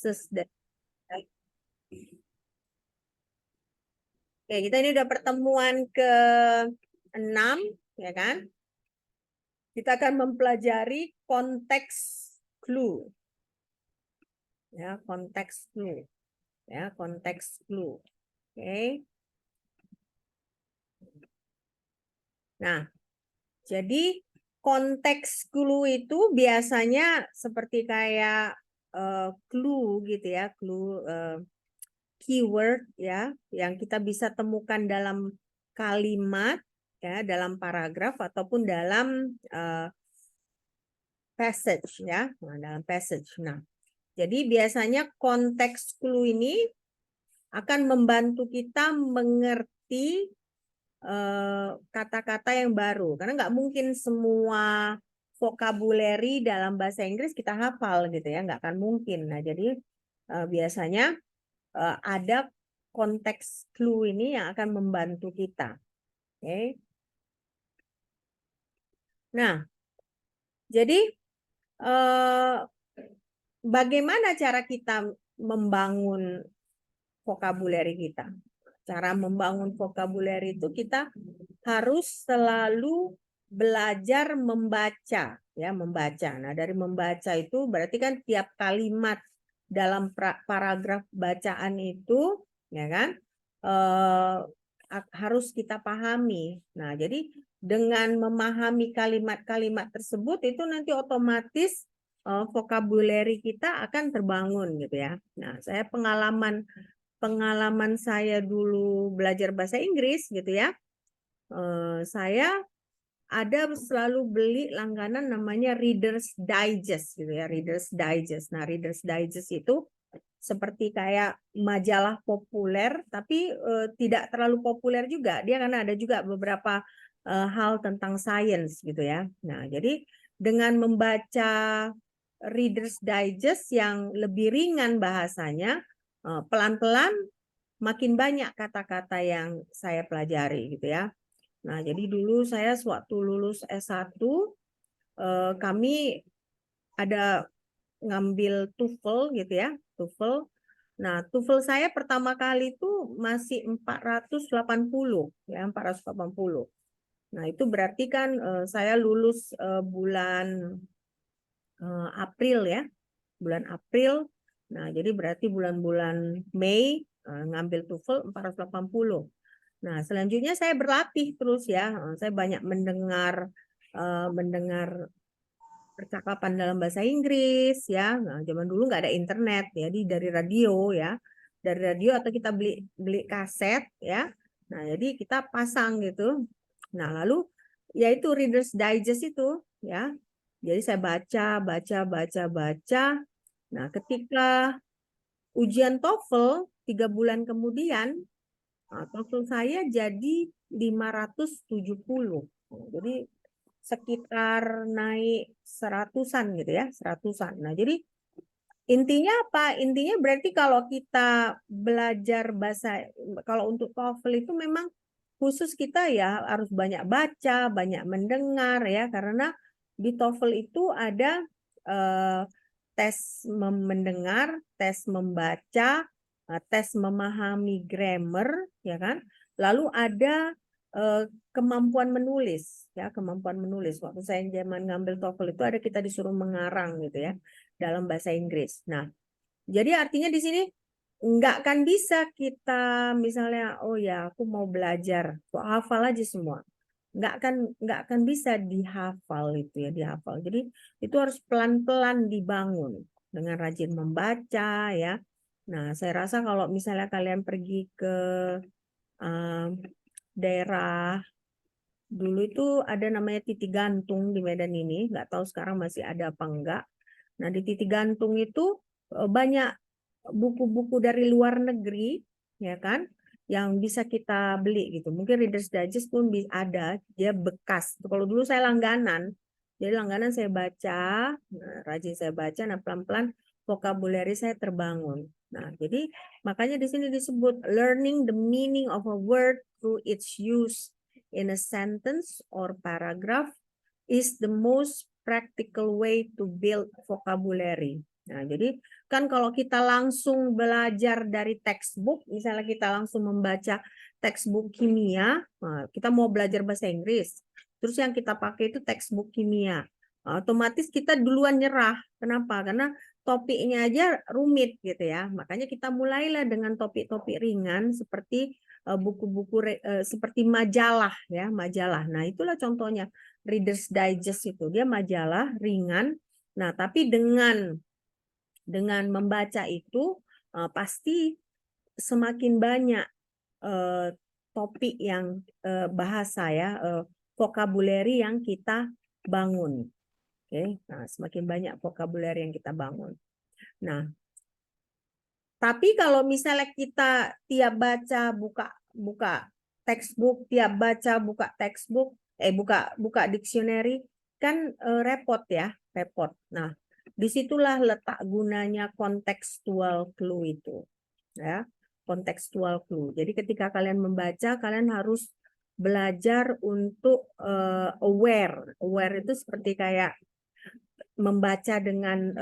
Oke, kita ini udah pertemuan ke-6, ya kan? Kita akan mempelajari konteks clue. Ya, konteks clue. Ya, konteks clue. Oke. Nah, jadi konteks clue itu biasanya seperti kayak clue gitu ya, clue keyword ya, yang kita bisa temukan dalam kalimat ya, dalam paragraf ataupun dalam passage ya, dalam passage. Nah, jadi biasanya konteks clue ini akan membantu kita mengerti kata-kata yang baru, karena nggak mungkin semua vocabulary dalam bahasa Inggris kita hafal gitu ya, nggak akan mungkin. Nah, jadi biasanya ada konteks clue ini yang akan membantu kita. Oke. Nah, jadi bagaimana cara kita membangun vocabulary kita? Cara membangun vocabulary itu kita harus selalu belajar membaca, ya, membaca. Nah, dari membaca itu berarti kan tiap kalimat dalam paragraf bacaan itu, ya kan, harus kita pahami. Nah, jadi dengan memahami kalimat-kalimat tersebut itu nanti otomatis vocabulary kita akan terbangun gitu ya. Nah, saya pengalaman saya dulu belajar bahasa Inggris gitu ya, saya ada selalu beli langganan namanya Reader's Digest gitu ya, Reader's Digest. Nah, Reader's Digest itu seperti kayak majalah populer, tapi tidak terlalu populer juga. Dia karena ada juga beberapa hal tentang sains gitu ya. Nah, jadi dengan membaca Reader's Digest yang lebih ringan bahasanya, pelan-pelan makin banyak kata-kata yang saya pelajari gitu ya. Nah, jadi dulu saya sewaktu lulus S1, kami ada ngambil TOEFL gitu ya, TOEFL. Nah, TOEFL saya pertama kali itu masih 480 ya, 480. Nah, itu berarti kan saya lulus bulan April ya, bulan April. Nah, jadi berarti bulan-bulan Mei ngambil TOEFL 480. Nah, selanjutnya saya berlatih terus ya. Saya banyak mendengar percakapan dalam bahasa Inggris ya. Nah, zaman dulu nggak ada internet, jadi dari radio ya. Dari radio atau kita beli kaset ya. Nah, jadi kita pasang gitu. Nah, lalu yaitu Reader's Digest itu ya. Jadi saya baca. Nah, ketika ujian TOEFL 3 bulan kemudian, TOEFL saya jadi 570. Jadi sekitar naik 100-an gitu ya, 100-an. Nah, jadi intinya apa? Intinya berarti kalau kita belajar bahasa, kalau untuk TOEFL itu memang khusus kita ya harus banyak baca, banyak mendengar ya, karena di TOEFL itu ada tes mendengar, tes membaca, tes memahami grammar, ya kan? Lalu ada kemampuan menulis, ya, kemampuan menulis. Waktu saya zaman ngambil TOEFL itu ada kita disuruh mengarang gitu ya dalam bahasa Inggris. Nah, jadi artinya di sini nggak akan bisa kita misalnya, oh ya aku mau belajar, kok hafal aja semua. Nggak akan bisa dihafal itu ya, dihafal. Jadi itu harus pelan-pelan dibangun dengan rajin membaca ya. Nah, saya rasa kalau misalnya kalian pergi ke daerah dulu itu ada namanya Titik Gantung di Medan ini, nggak tahu sekarang masih ada apa enggak. Nah, di Titik Gantung itu banyak buku-buku dari luar negeri, ya kan, yang bisa kita beli gitu. Mungkin Reader's Digest pun ada, dia bekas. Kalau dulu saya langganan, jadi langganan saya baca, nah, rajin saya baca, nah pelan-pelan vocabulary saya terbangun. Nah, jadi makanya di sini disebut learning the meaning of a word through its use in a sentence or paragraph is the most practical way to build vocabulary. Nah, jadi kan kalau kita langsung belajar dari textbook, misalnya kita langsung membaca textbook kimia, kita mau belajar bahasa Inggris, terus yang kita pakai itu textbook kimia, otomatis kita duluan nyerah. Kenapa? Karena topiknya aja rumit gitu ya. Makanya kita mulailah dengan topik-topik ringan seperti buku-buku seperti majalah ya, majalah. Nah, itulah contohnya Reader's Digest itu. Dia majalah ringan. Nah, tapi dengan membaca itu pasti semakin banyak topik yang bahasa ya, vocabulary yang kita bangun. Oke, nah semakin banyak vocabulary yang kita bangun. Nah, tapi kalau misalnya kita tiap baca buka textbook, tiap baca buka textbook, buka dictionary, kan repot ya, repot. Nah, disitulah letak gunanya contextual clue itu, ya, contextual clue. Jadi ketika kalian membaca, kalian harus belajar untuk aware. Aware itu seperti kayak membaca dengan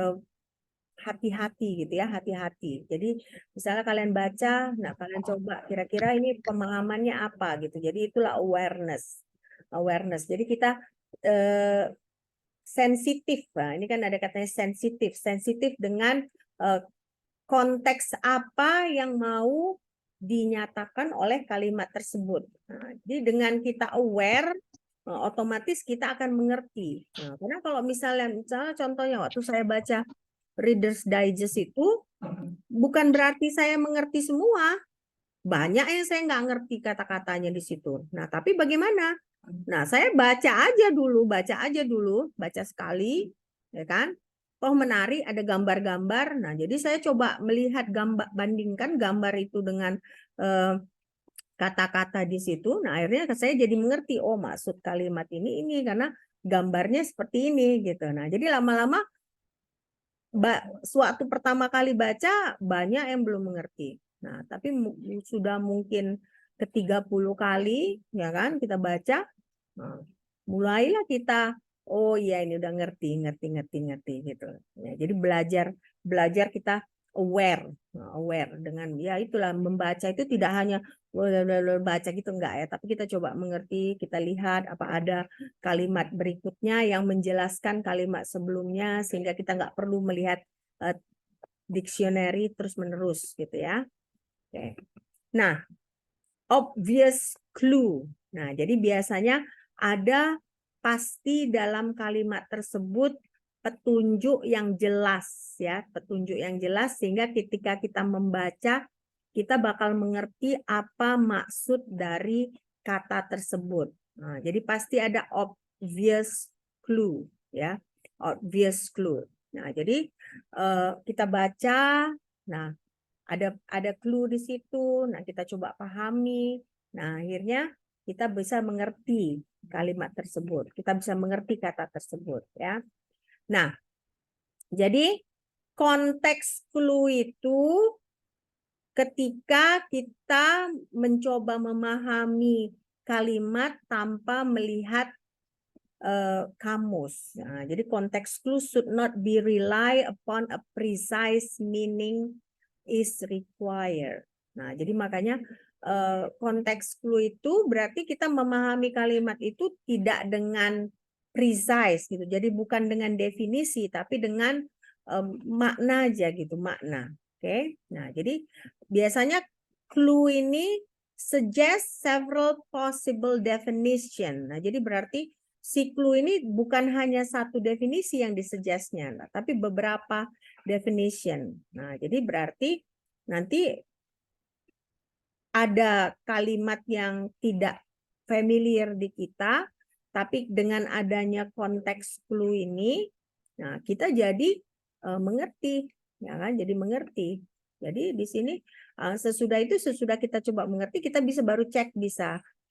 hati-hati gitu ya, hati-hati. Jadi misalnya kalian baca, nah kalian coba kira-kira ini pemahamannya apa gitu. Jadi itulah awareness. Awareness. Jadi kita sensitif. Nah, ini kan ada katanya sensitif. Sensitif dengan konteks apa yang mau dinyatakan oleh kalimat tersebut. Nah, jadi dengan kita aware, otomatis kita akan mengerti. Nah, karena kalau misalnya contohnya waktu saya baca Reader's Digest itu bukan berarti saya mengerti semua. Banyak yang saya nggak ngerti kata-katanya di situ. Nah, tapi bagaimana? Nah, saya baca aja dulu, baca sekali, ya kan? Oh, menarik, ada gambar-gambar. Nah, jadi saya coba melihat gambar, bandingkan gambar itu dengan kata-kata di situ. Nah, akhirnya saya jadi mengerti, oh maksud kalimat ini karena gambarnya seperti ini gitu. Nah, jadi lama-lama suatu pertama kali baca banyak yang belum mengerti. Nah, tapi sudah mungkin ke-30 kali ya kan kita baca, nah, mulailah kita, oh iya ini udah ngerti gitu. Ya, jadi belajar kita aware, aware dengan ya itulah membaca itu tidak hanya baca gitu enggak ya, tapi kita coba mengerti, kita lihat apa ada kalimat berikutnya yang menjelaskan kalimat sebelumnya sehingga kita nggak perlu melihat dictionary terus-menerus gitu ya. Oke. Nah, obvious clue. Nah, jadi biasanya ada pasti dalam kalimat tersebut petunjuk yang jelas ya, petunjuk yang jelas sehingga ketika kita membaca kita bakal mengerti apa maksud dari kata tersebut. Nah, jadi pasti ada obvious clue ya, obvious clue. Nah, jadi kita baca, nah ada clue di situ, nah kita coba pahami, nah akhirnya kita bisa mengerti kalimat tersebut, kita bisa mengerti kata tersebut ya. Nah, jadi konteks clue itu ketika kita mencoba memahami kalimat tanpa melihat kamus. Nah, jadi konteks clue should not be rely upon a precise meaning is required. Nah, jadi makanya konteks clue itu berarti kita memahami kalimat itu tidak dengan precise gitu. Jadi bukan dengan definisi tapi dengan makna aja gitu, makna. Oke. Nah, jadi biasanya clue ini suggest several possible definition. Nah, jadi berarti si clue ini bukan hanya satu definisi yang disuggestnya, tapi beberapa definition. Nah, jadi berarti nanti ada kalimat yang tidak familiar di kita, tapi dengan adanya konteks clue ini, nah kita jadi mengerti, ya kan? Jadi mengerti. Jadi di sini sesudah kita coba mengerti, kita bisa baru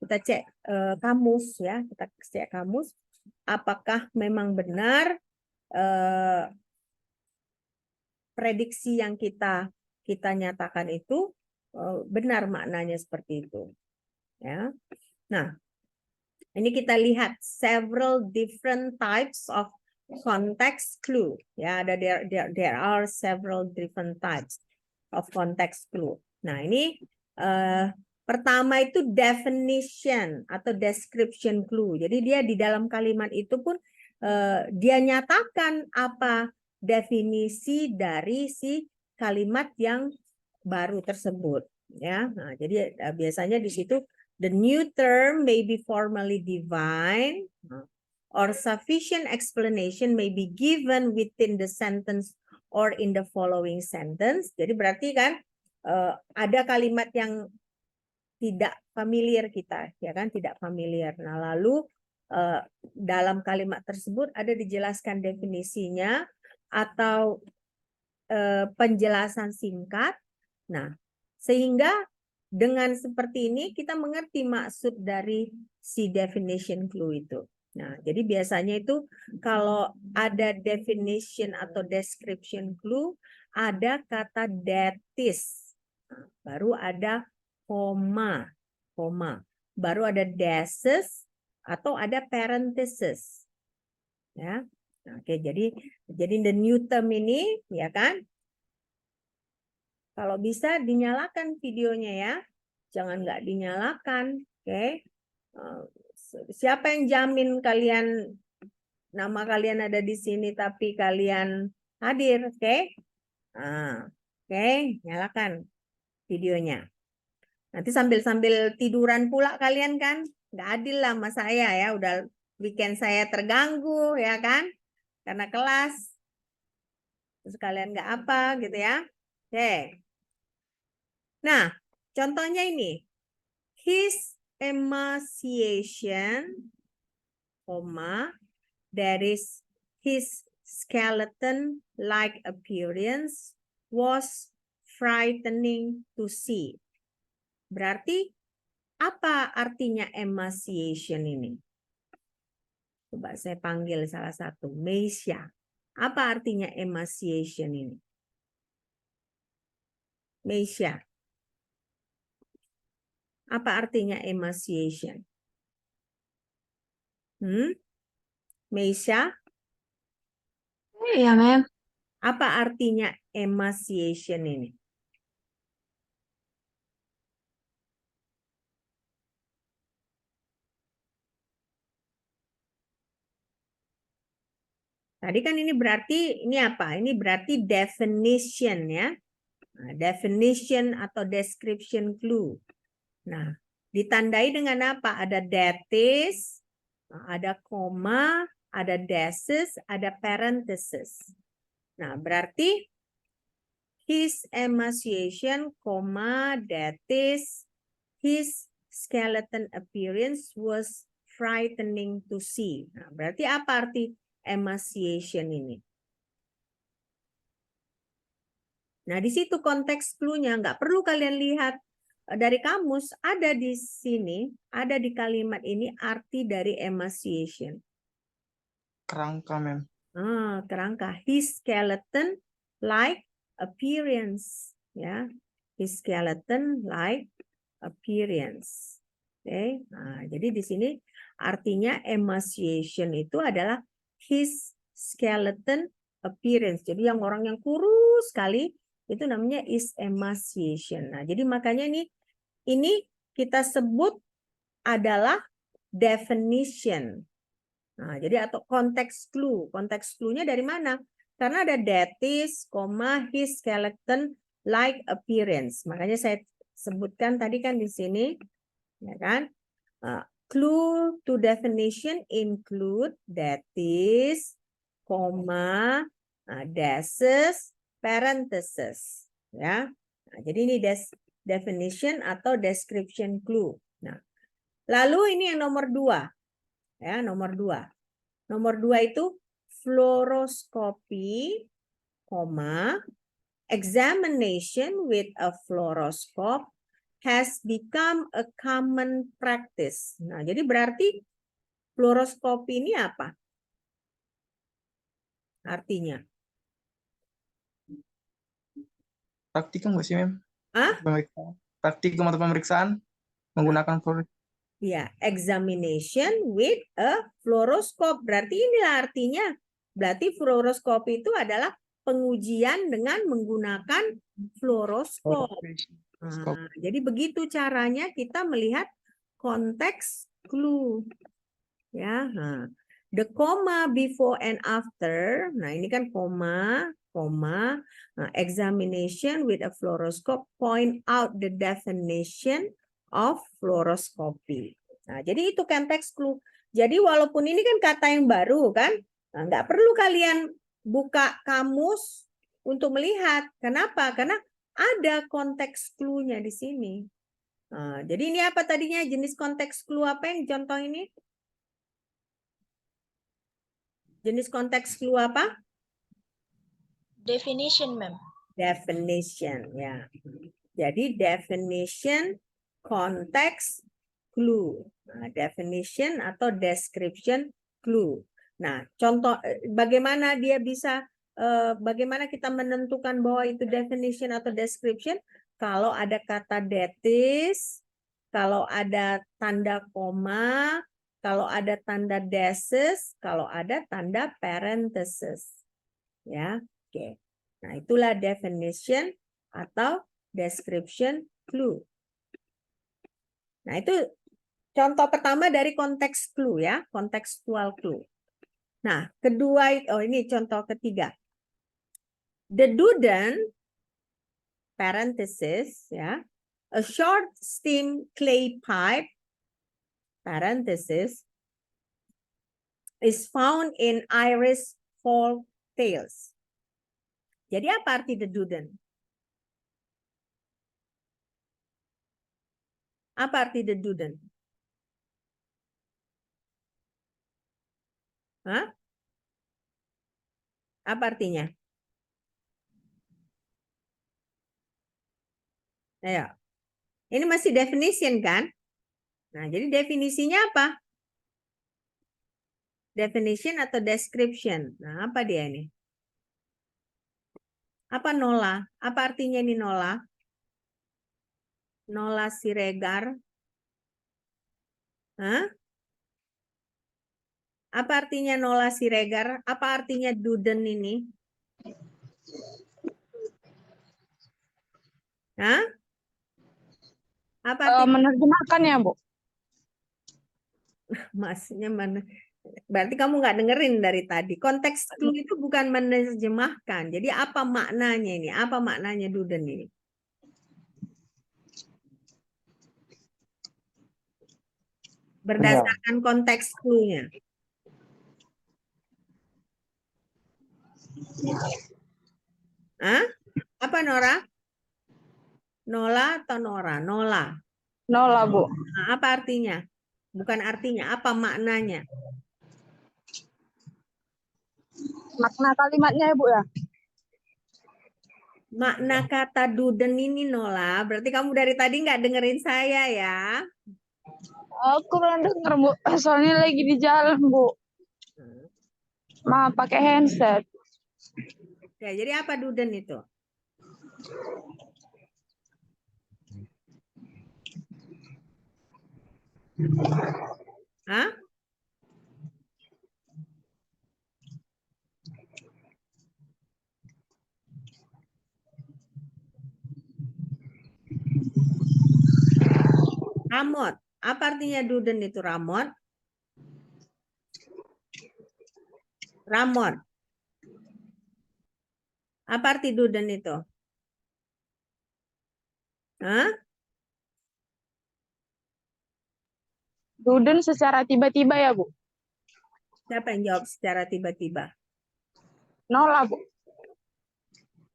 kita cek kamus ya, kita cek kamus apakah memang benar prediksi yang kita nyatakan itu benar maknanya seperti itu ya. Nah, ini kita lihat several different types of context clue. Ya, there are several different types of context clue. Nah, ini pertama itu definition atau description clue. Jadi dia di dalam kalimat itu pun dia nyatakan apa definisi dari si kalimat yang baru tersebut. Ya, nah, jadi biasanya di situ the new term may be formally defined or sufficient explanation may be given within the sentence or in the following sentence. Jadi berarti kan ada kalimat yang tidak familiar kita, ya kan, tidak familiar. Nah, lalu dalam kalimat tersebut ada dijelaskan definisinya atau penjelasan singkat. Nah, sehingga dengan seperti ini kita mengerti maksud dari si definition clue itu. Nah, jadi biasanya itu kalau ada definition atau description clue, ada kata that is, baru ada koma, baru ada dashes atau ada parenthesis. Ya. Oke, jadi the new term ini, ya kan? Kalau bisa dinyalakan videonya ya, jangan nggak dinyalakan. Oke, siapa yang jamin kalian nama kalian ada di sini tapi kalian hadir? Oke, oke, nyalakan videonya. Nanti sambil tiduran pula kalian kan, nggak adil lah sama saya ya, udah weekend saya terganggu ya kan, karena kelas, terus kalian nggak apa gitu ya. Oke. Nah, contohnya ini. His emaciation, that is his skeleton-like appearance was frightening to see. Berarti apa artinya emaciation ini? Coba saya panggil salah satu, Meisha. Apa artinya emaciation ini? Meisha. Apa artinya emaciation? Meisha? Iya, Mem. Apa artinya emaciation ini? Tadi kan ini berarti, ini apa? Ini berarti definition ya. Nah, definition atau description clue. Nah, ditandai dengan apa? Ada that is, ada koma, ada dashes, ada parenthesis. Nah, berarti his emaciation, that is, his skeleton appearance was frightening to see. Nah, berarti apa arti emaciation ini? Nah, di situ konteks clue-nya, nggak perlu kalian lihat dari kamus, ada di sini, ada di kalimat ini arti dari emaciation. Kerangka, Mem. Kerangka. His skeleton like appearance, ya. His skeleton like appearance. Oke. Nah, jadi di sini artinya emaciation itu adalah his skeleton appearance. Jadi yang orang yang kurus sekali itu namanya is emaciation. Nah, jadi makanya ini kita sebut adalah definition. Nah, jadi atau konteks clue. Konteks clue-nya dari mana? Karena ada that is, his skeleton like appearance. Makanya saya sebutkan tadi kan di sini, ya kan? Clue to definition include that is, dashes, parenthesis. Ya. Nah, jadi ini definition atau description clue. Nah, lalu ini yang nomor 2. Ya, nomor 2. Nomor 2 itu fluoroscopy, examination with a fluoroscope has become a common practice. Nah, jadi berarti fluoroskopi ini apa? Artinya? Praktikum nggak sih, Mem? Hah? Praktikum atau pemeriksaan menggunakan fluoroscop. Ya, examination with a fluoroscope. Berarti inilah artinya Berarti fluoroskopi itu adalah pengujian dengan menggunakan fluoroskop. Nah, jadi begitu caranya kita melihat konteks clue. Ya, nah. The comma before and after. Nah, ini kan koma. Nah, examination with a fluoroscope point out the definition of fluoroscopy. Nah, jadi itu konteks clue. Jadi walaupun ini kan kata yang baru kan, nah, nggak perlu kalian buka kamus untuk melihat. Kenapa? Karena ada konteks clue-nya di sini. Nah, jadi ini apa tadinya? Jenis konteks clue apa yang contoh ini? Jenis konteks clue apa? Definition, ma'am. Definition, ya. Jadi definition, konteks, clue. Nah, definition atau description, clue. Nah, contoh bagaimana dia bisa, bagaimana kita menentukan bahwa itu definition atau description? Kalau ada kata that is, kalau ada tanda koma, kalau ada tanda dashes, kalau ada tanda parenthesis. Ya, oke. Nah, itulah definition atau description clue. Nah, itu contoh pertama dari konteks clue ya, kontekstual clue. Nah, kedua, oh ini contoh ketiga. The Duden, parenthesis ya, a short steam clay pipe, parenthesis, is found in Irish folk tales. Jadi apa arti the Duden? Apa arti the Duden? Hah? Apa artinya? Ayo. Ini masih definition kan? Nah, jadi definisinya apa? Definition atau description. Nah, apa dia ini? Apa Nola? Apa artinya ini Nola? Nola Siregar. Hah? Apa artinya Nola Siregar? Apa artinya Duden ini? Hah? Apa artinya? Menerjemahkan ya, Bu. Maksudnya mana? Berarti kamu nggak dengerin dari tadi. Konteks clue itu bukan menerjemahkan. Jadi apa maknanya ini? Apa maknanya Duden ini? Berdasarkan konteks clue-nya. Hah? Apa Nora? Nola atau Nora? Nola. Nola, Bu. Nah, apa artinya? Bukan artinya, apa maknanya? Makna kalimatnya ya, Bu ya. Makna kata Duden ini Nola, berarti kamu dari tadi nggak dengerin saya ya? Aku belum denger, Bu. Soalnya lagi di jalan, Bu. Maaf, pakai handset. Ya, jadi apa Duden itu? Hah? Ramot. Apa artinya Duden itu Ramot? Ramot. Apa arti Duden itu? Hah? Duden secara tiba-tiba ya, Bu. Siapa yang jawab secara tiba-tiba? Nola, Bu.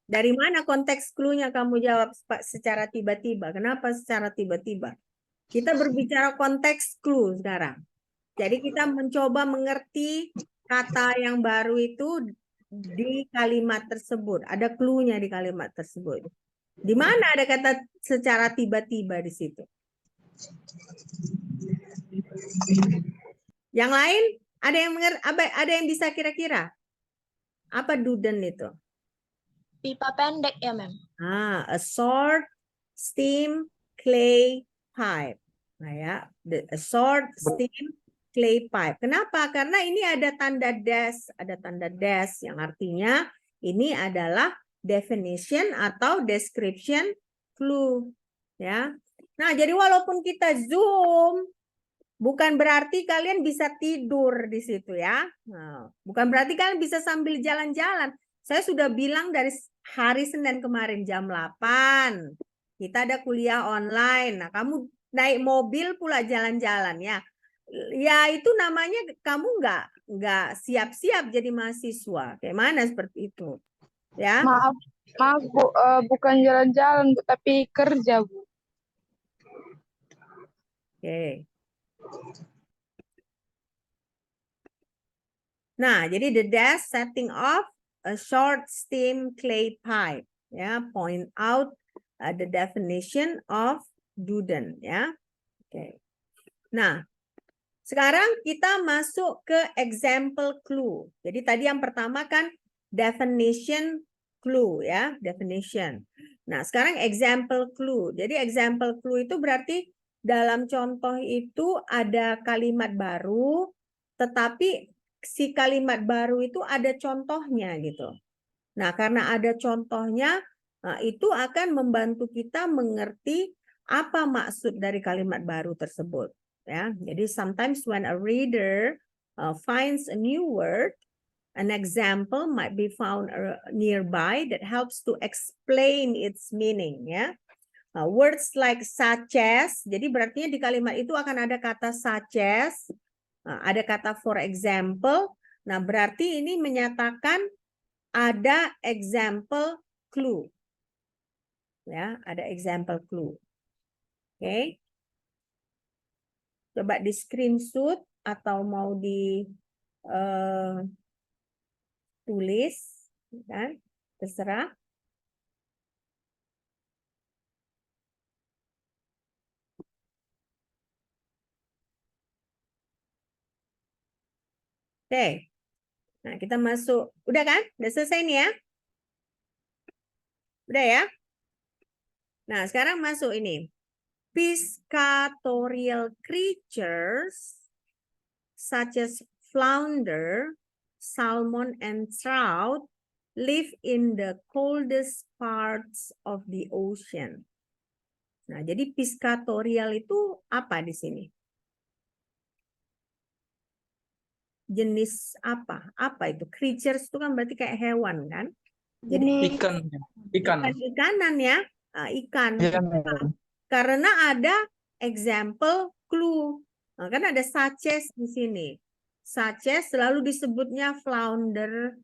Dari mana konteks clue-nya kamu jawab secara tiba-tiba? Kenapa secara tiba-tiba? Kita berbicara konteks clue sekarang. Jadi kita mencoba mengerti kata yang baru itu di kalimat tersebut. Ada clue-nya di kalimat tersebut. Di mana ada kata secara tiba-tiba di situ? Yang lain ada yang ada yang bisa kira-kira? Apa Duden itu? Pipa pendek ya, Mem. A short steam clay pipe. Nah ya, a short steam clay pipe. Kenapa? Karena ini ada tanda dash yang artinya ini adalah definition atau description clue, ya. Nah, jadi walaupun kita zoom, bukan berarti kalian bisa tidur di situ ya. Nah, bukan berarti kalian bisa sambil jalan-jalan. Saya sudah bilang dari hari Senin kemarin jam 8. Kita ada kuliah online. Nah, kamu naik mobil pula jalan-jalan ya. Ya itu namanya kamu nggak siap-siap jadi mahasiswa. Kayak mana seperti itu? Ya. Maaf Bu, bukan jalan-jalan Bu, tapi kerja Bu. Oke. Nah, jadi the dash setting off a short steam clay pipe. Ya, point out the definition of Duden. Ya, oke. Nah, sekarang kita masuk ke example clue. Jadi tadi yang pertama kan definition clue ya, definition. Nah, sekarang example clue. Jadi example clue itu berarti dalam contoh itu ada kalimat baru, tetapi si kalimat baru itu ada contohnya gitu. Nah, karena ada contohnya, itu akan membantu kita mengerti apa maksud dari kalimat baru tersebut. Ya, jadi sometimes when a reader finds a new word, an example might be found nearby that helps to explain its meaning. Ya, words like such as, jadi berarti di kalimat itu akan ada kata such as, ada kata for example. Nah, berarti ini menyatakan ada example clue. Ya, ada example clue. Oke. Coba di screenshot atau mau di tulis, kan? Terserah. Oke. Nah, kita masuk. Udah kan? Udah selesai nih ya? Udah ya? Nah, sekarang masuk ini. Piscatorial creatures such as flounder, salmon, and trout live in the coldest parts of the ocean. Nah, jadi piscatorial itu apa di sini? Jenis apa? Apa itu? Creatures itu kan berarti kayak hewan kan? Jadi Ikan. ikanan ya, ikan. Iya, Karena ada example clue. Nah, kan ada such as di sini. Such as selalu disebutnya flounder,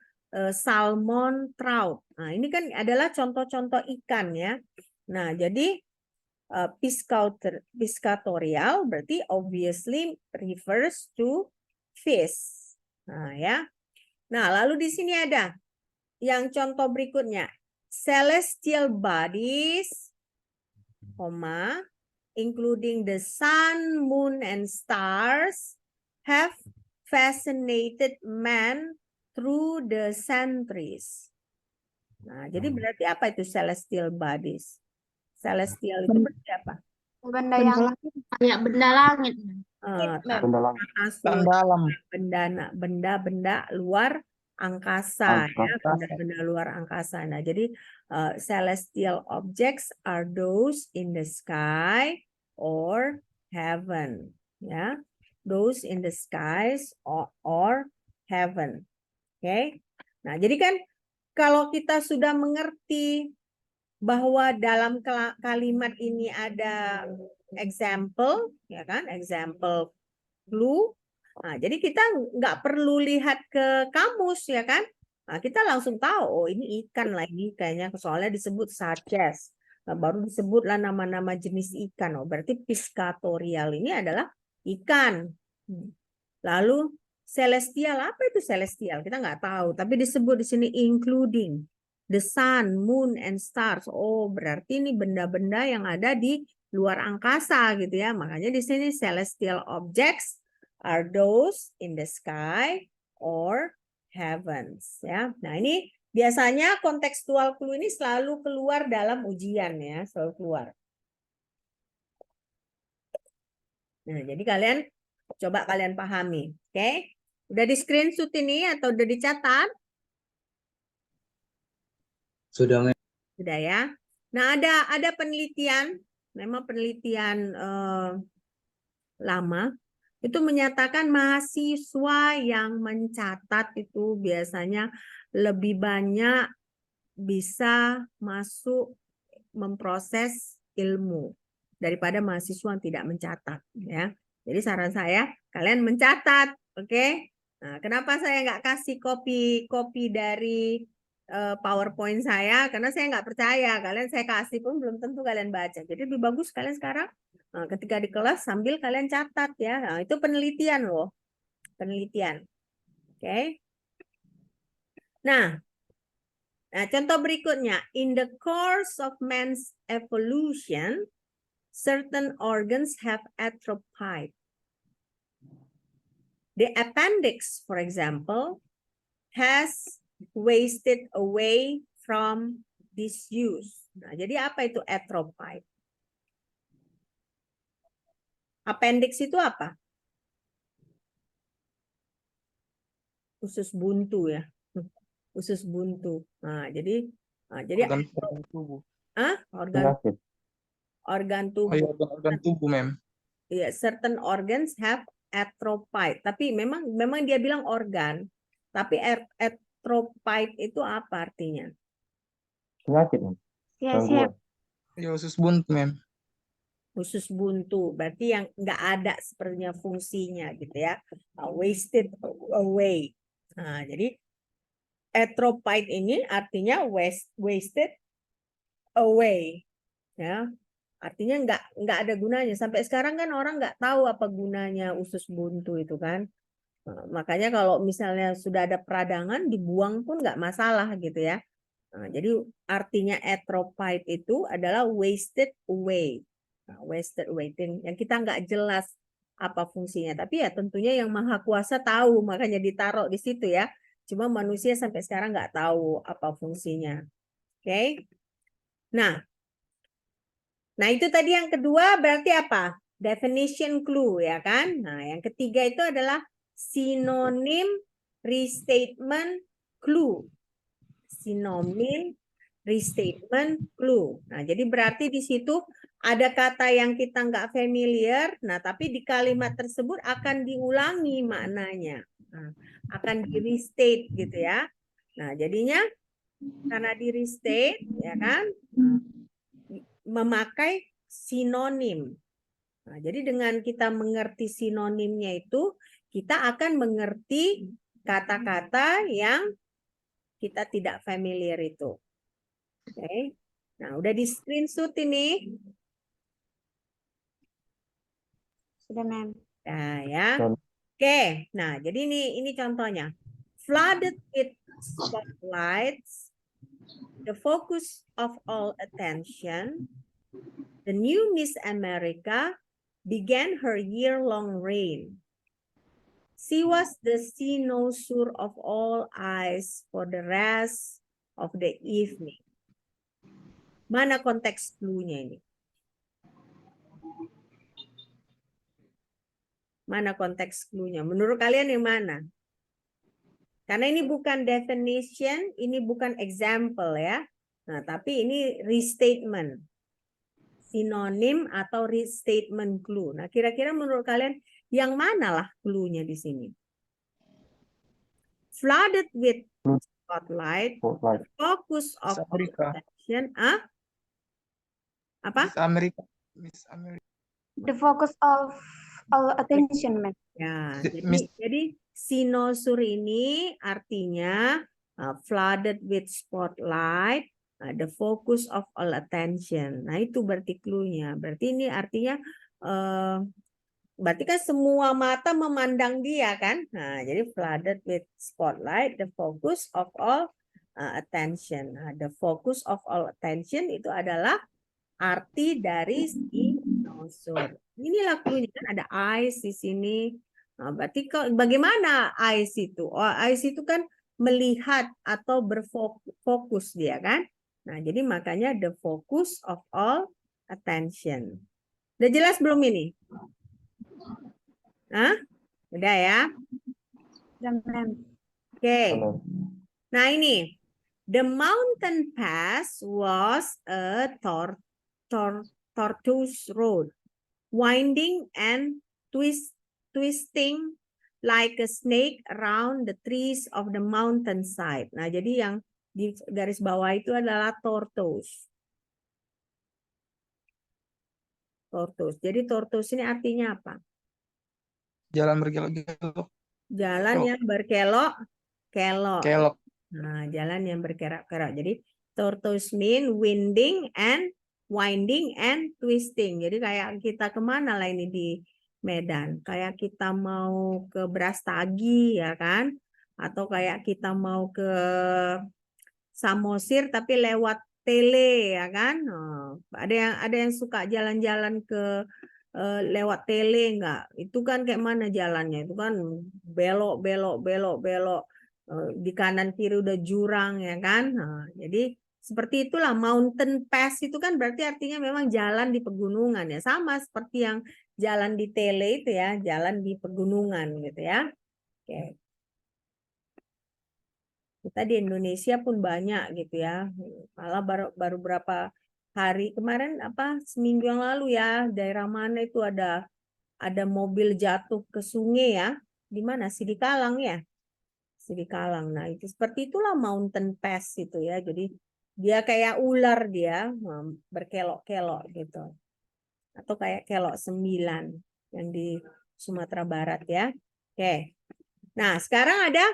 salmon, trout. Nah, ini kan adalah contoh-contoh ikan ya. Nah, jadi piscatorial berarti obviously refers to fish. Nah, ya. Nah, lalu di sini ada yang contoh berikutnya. Celestial bodies, including the sun, moon, and stars, have fascinated man through the centuries. Nah, jadi berarti apa itu celestial bodies? Celestial itu berarti apa? Benda yang kayak benda langit. Benda-benda luar angkasa, ya, benda-benda luar angkasa. Nah, jadi celestial objects are those in the sky or heaven, ya, those in the skies or heaven. Oke. Nah, jadi kan kalau kita sudah mengerti bahwa dalam kalimat ini ada example, ya kan, example clue. Nah, jadi kita nggak perlu lihat ke kamus, ya kan? Nah, kita langsung tahu, oh ini ikan lagi kayaknya, soalnya disebut such as. Nah, baru disebutlah nama-nama jenis ikan. Oh, berarti piscatorial ini adalah ikan. Lalu celestial, apa itu celestial? Kita nggak tahu, tapi disebut di sini including the sun, moon, and stars. Oh, berarti ini benda-benda yang ada di luar angkasa gitu ya. Makanya di sini celestial objects are those in the sky or heavens ya. Nah, ini biasanya kontekstual clue ini selalu keluar dalam ujian ya, selalu keluar. Nah, jadi kalian Coba kalian pahami. Oke? Udah di screenshot ini atau udah dicatat? Sudah, Mem. Sudah ya. Nah, ada penelitian, memang penelitian lama itu menyatakan mahasiswa yang mencatat itu biasanya lebih banyak bisa masuk memproses ilmu daripada mahasiswa yang tidak mencatat ya. Jadi saran saya kalian mencatat, oke? Nah, kenapa saya nggak kasih kopi dari PowerPoint saya? Karena saya nggak percaya kalian saya kasih pun belum tentu kalian baca. Jadi lebih bagus kalian sekarang ketika di kelas sambil kalian catat ya. Nah, itu penelitian loh, penelitian, oke? Nah, contoh berikutnya, in the course of man's evolution, certain organs have atrophied. The appendix, for example, has wasted away from disuse. Nah, jadi apa itu atrophied? Appendix itu apa? Usus buntu ya. Usus buntu. Nah, jadi Organ tubuh. organ Oh tubuh. iya, organ tubuh, Mem. Ya, certain organs have atrophied. Tapi memang dia bilang organ. Tapi atrophied itu apa artinya? Penyakit. Siap-siap. Ya, usus buntu, Mem. Usus buntu. Berarti yang nggak ada sepertinya fungsinya gitu ya. Wasted away. Nah, jadi atrophied ini artinya wasted away. Ya. Artinya nggak ada gunanya. Sampai sekarang kan orang nggak tahu apa gunanya usus buntu itu kan. Nah, makanya kalau misalnya sudah ada peradangan dibuang pun nggak masalah gitu ya. Nah, jadi artinya atrophied itu adalah wasted away. Nah, wasted away yang kita nggak jelas apa fungsinya. Tapi ya tentunya yang Maha Kuasa tahu, makanya ditaruh di situ ya. Cuma manusia sampai sekarang nggak tahu apa fungsinya. Oke? Nah, itu tadi yang kedua berarti apa? Definition clue ya kan? Nah, yang ketiga itu adalah sinonim restatement clue. Sinonim restatement clue. Nah, jadi berarti di situ ada kata yang kita nggak familiar, nah tapi di kalimat tersebut akan diulangi maknanya. Nah, akan di restate gitu ya. Nah, jadinya karena di restate ya kan, memakai sinonim. Nah, jadi dengan kita mengerti sinonimnya itu, kita akan mengerti kata-kata yang kita tidak familiar itu. Oke. Nah, udah di screenshot ini. Sudah, Mem. Nah, ya. Oke. Nah, jadi ini contohnya. Flooded with spotlights, the focus of all attention, the new Miss America began her year-long reign. She was the cynosure of all eyes for the rest of the evening. Mana konteks clue-nya ini? Mana konteks clue-nya? Menurut kalian yang mana? Karena ini bukan definition, ini bukan example ya. Nah, tapi ini restatement. Sinonim atau restatement clue. Nah, kira-kira menurut kalian yang mana lah clue-nya di sini? Flooded with spotlight, the focus of Amerika. attention. Apa? Miss Amerika. The focus of all attention, Mem. Ya, Miss- jadi sinosur ini artinya flooded with spotlight, the focus of all attention. Nah, itu berarti clue-nya. Berarti ini artinya berarti kan semua mata memandang dia kan. Nah, jadi flooded with spotlight, the focus of all attention. Nah, the focus of all attention itu adalah arti dari sinosur. Inilah clue-nya kan ada eyes di sini. Nah, berarti bagaimana eyes itu? Oh, eyes itu kan melihat atau berfokus dia kan. Nah, jadi makanya the focus of all attention. Udah jelas belum ini? Hah? Udah ya. Dan mem. Oke. Amin. Nah ini, the mountain pass was a tortuous road, winding and twisting like a snake around the trees of the mountainside. Nah, jadi yang di garis bawah itu adalah tortuous. Tortuous. Jadi tortuous ini artinya apa? Jalan berkelok-kelok. Jalan Kelok. yang berkelok-kelok. Kelok. Nah, jalan yang berkerak-kerak. Jadi tortuous mean winding and twisting. Jadi kayak kita kemana lah ini di Medan? Kayak kita mau ke Brastagi ya kan? Atau kayak kita mau ke Samosir tapi lewat Tele ya kan? Oh, ada yang suka jalan-jalan ke lewat Tele enggak? Itu kan kayak mana jalannya? Itu kan belok belok di kanan kiri udah jurang ya kan? Nah, jadi seperti itulah mountain pass itu kan berarti artinya memang jalan di pegunungan ya, sama seperti yang jalan di Tele itu ya, jalan di pegunungan gitu ya. Oke. Kita di Indonesia pun banyak gitu ya. Malah baru berapa hari kemarin seminggu yang lalu ya, daerah mana itu ada mobil jatuh ke sungai ya. Di mana? Sidikalang ya. Sidikalang. Nah, itu seperti itulah mountain pass itu ya. Jadi dia kayak ular dia berkelok-kelok gitu. Atau kayak kelok 9 yang di Sumatera Barat ya. Oke. Nah, sekarang ada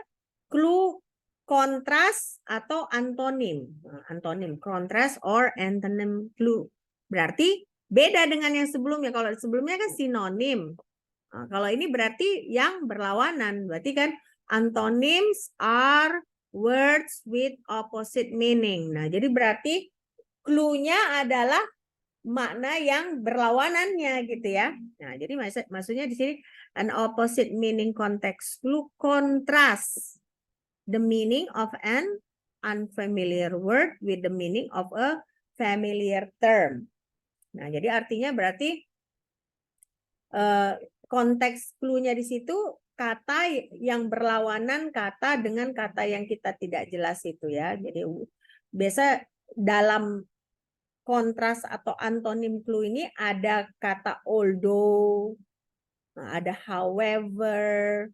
clue kontras atau antonim. Antonim, kontras or antonym clue. Berarti beda dengan yang sebelumnya. Kalau sebelumnya kan sinonim. Nah, kalau ini berarti yang berlawanan. Berarti kan antonyms are words with opposite meaning. Nah, jadi berarti clue-nya adalah makna yang berlawanannya gitu ya. Nah, jadi maksudnya di sini an opposite meaning context clue kontras the meaning of an unfamiliar word with the meaning of a familiar term. Nah, jadi artinya berarti konteks clue-nya di situ kata yang berlawanan kata dengan kata yang kita tidak jelas itu ya. Jadi biasa dalam kontras atau antonim clue ini ada kata although, ada however,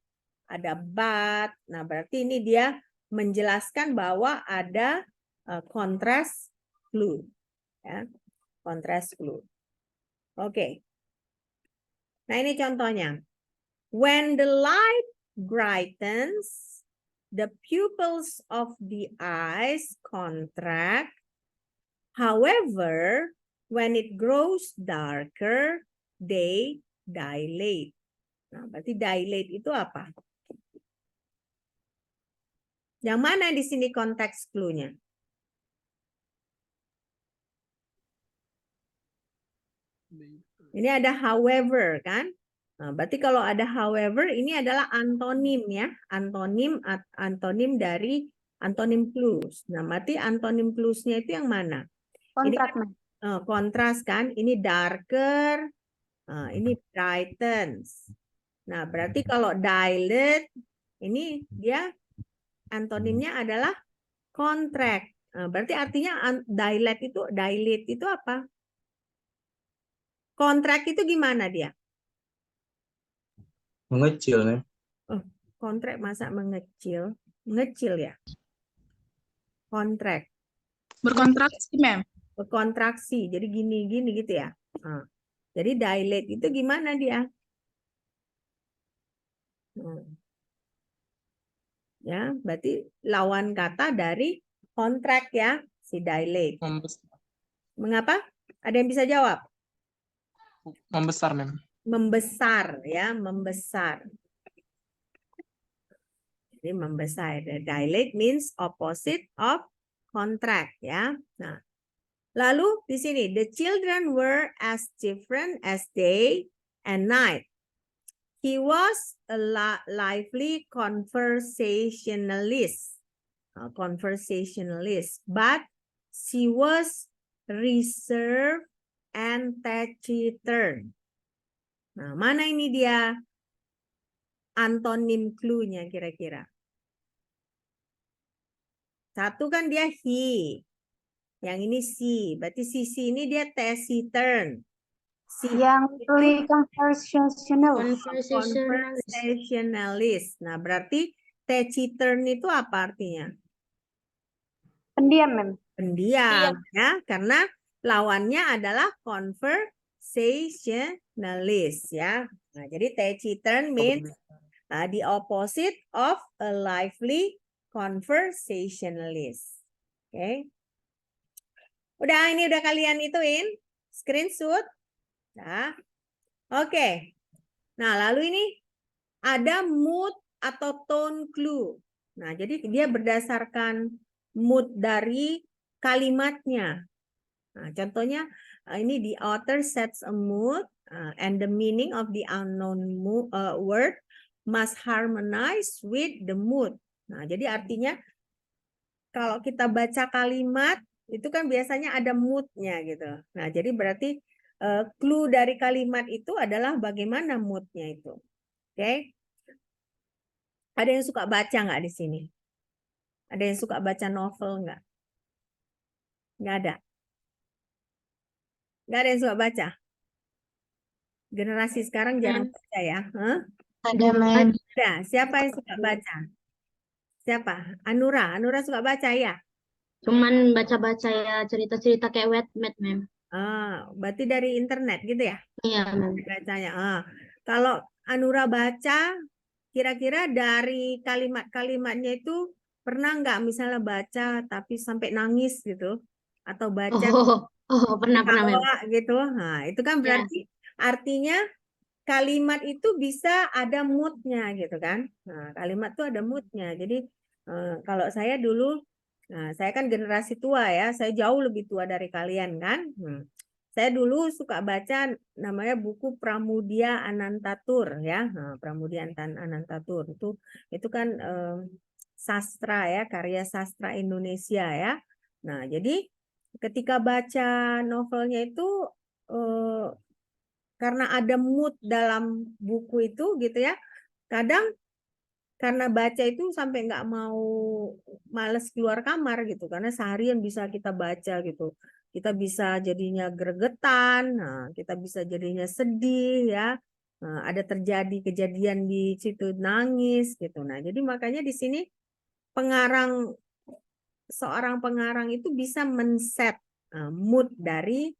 ada but. Nah, berarti ini dia menjelaskan bahwa ada kontras clue. Ya, kontras clue. Oke. Nah, ini contohnya. When the light brightens, the pupils of the eyes contract. However, when it grows darker, they dilate. Nah, berarti dilate itu apa? Yang mana di sini konteks clue-nya? Ini ada however kan? Nah, berarti kalau ada however ini adalah antonim ya, antonim dari antonim plus. Nah, berarti antonim plusnya itu yang mana? Ini Kontrak, kan, kontras kan? Ini darker, ini brightens. Nah, berarti kalau dilate ini dia antonimnya adalah contract. Nah, berarti artinya dilate itu apa? Kontrak itu gimana dia? Mengecil nih. Oh, kontrak masa mengecil? Mengecil ya? Kontrak. berkontraksi, Mem. Berkontraksi. Jadi gini gitu ya. Nah, jadi dilate itu gimana dia? Ya, berarti lawan kata dari kontrak ya, si dilate. Mengapa? Ada yang bisa jawab? Membesar, Mem. Membesar ya, membesar. Jadi membesar. Dilate means opposite of contract ya. Nah, lalu di sini the children were as different as day and night. He was a lively conversationalist, but she was reserved and taciturn. Nah, mana ini dia antonim clue-nya kira-kira? Satu kan dia he. Yang ini she. Berarti si ini dia taciturn. Si Yang itu conversationalist. conversationalist. Nah, berarti taciturn itu apa artinya? Pendiam, Mem. Pendiam, ya, karena lawannya adalah conversationalist, ya. Nah, jadi taciturn means the opposite of a lively conversationalist. Oke. Udah, ini udah kalian ituin, screenshot. Nah, oke. Nah, lalu ini ada mood atau tone clue. Nah, jadi dia berdasarkan mood dari kalimatnya. Nah, contohnya ini the author sets a mood and the meaning of the unknown word must harmonize with the mood. Nah, jadi artinya kalau kita baca kalimat itu kan biasanya ada moodnya gitu. Nah, jadi berarti clue dari kalimat itu adalah bagaimana moodnya itu. Oke. Ada yang suka baca nggak di sini? Ada yang suka baca novel nggak? Nggak ada. Nggak ada yang suka baca. Generasi sekarang jarang baca ya. Hah? Ada, Mem. Ada. Siapa yang suka baca? Siapa? Anura. Anura suka baca ya? Cuman baca-baca ya cerita-cerita kayak Wattpad, Mem. Berarti dari internet gitu ya? Iya, Mem. Bacanya. Kalau Anura baca, kira-kira dari kalimat-kalimatnya itu pernah nggak misalnya baca tapi sampai nangis gitu? Atau baca Pernah, Mem. ketawa gitu? Nah, itu kan Ya. berarti artinya kalimat itu bisa ada moodnya gitu kan? Nah, kalimat itu ada moodnya. Jadi kalau saya dulu, saya kan generasi tua ya, saya jauh lebih tua dari kalian kan? Saya dulu suka baca namanya buku Pramudia Anantatur ya, Pramudia Anantatur itu kan sastra ya, karya sastra Indonesia ya. Nah, jadi ketika baca novelnya itu karena ada mood dalam buku itu gitu ya, kadang karena baca itu sampai nggak mau males keluar kamar gitu, karena seharian bisa kita baca gitu, kita bisa jadinya gregetan, kita bisa jadinya sedih ya, ada terjadi kejadian di situ nangis gitu. Nah, jadi makanya di sini seorang pengarang itu bisa men-set mood dari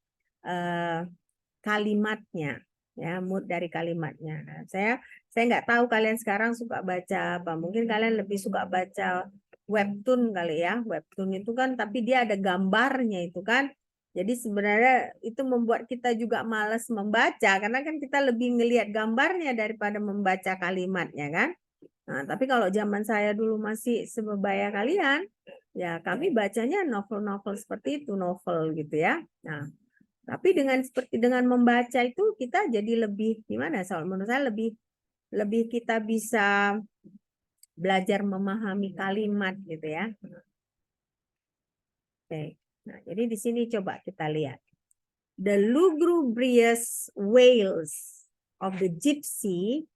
kalimatnya ya, mood dari kalimatnya. Nah, saya nggak tahu kalian sekarang suka baca apa, mungkin kalian lebih suka baca webtoon kali ya. Webtoon itu kan tapi dia ada gambarnya itu kan, jadi sebenarnya itu membuat kita juga malas membaca karena kan kita lebih ngelihat gambarnya daripada membaca kalimatnya kan. Nah, tapi kalau zaman saya dulu masih sebebaya kalian ya, kami bacanya novel-novel seperti itu, novel gitu ya. Nah, tapi dengan membaca itu kita jadi lebih gimana? Soal menurut saya lebih kita bisa belajar memahami kalimat gitu ya. Oke. Nah, jadi di sini coba kita lihat. The lugubrious wails of the gypsy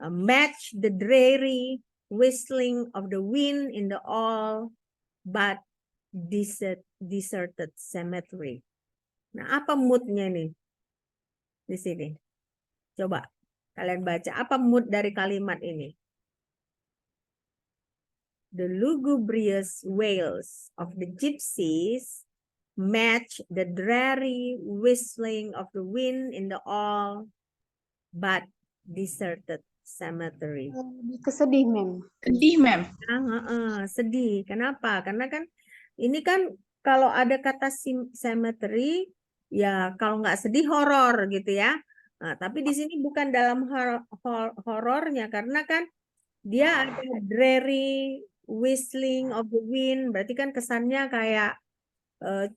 match the dreary whistling of the wind in the all but deserted cemetery. Nah, apa moodnya nih di sini? Coba kalian baca, apa mood dari kalimat ini? The lugubrious wails of the gypsies match the dreary whistling of the wind in the all but deserted cemetery. Lebih kesedih, Mem. Sedih, Mem. Sedih. Kenapa? Karena kan ini kan kalau ada kata cemetery, ya kalau nggak sedih horor gitu ya. Nah, tapi di sini bukan dalam horornya karena kan dia ada dreary whistling of the wind, berarti kan kesannya kayak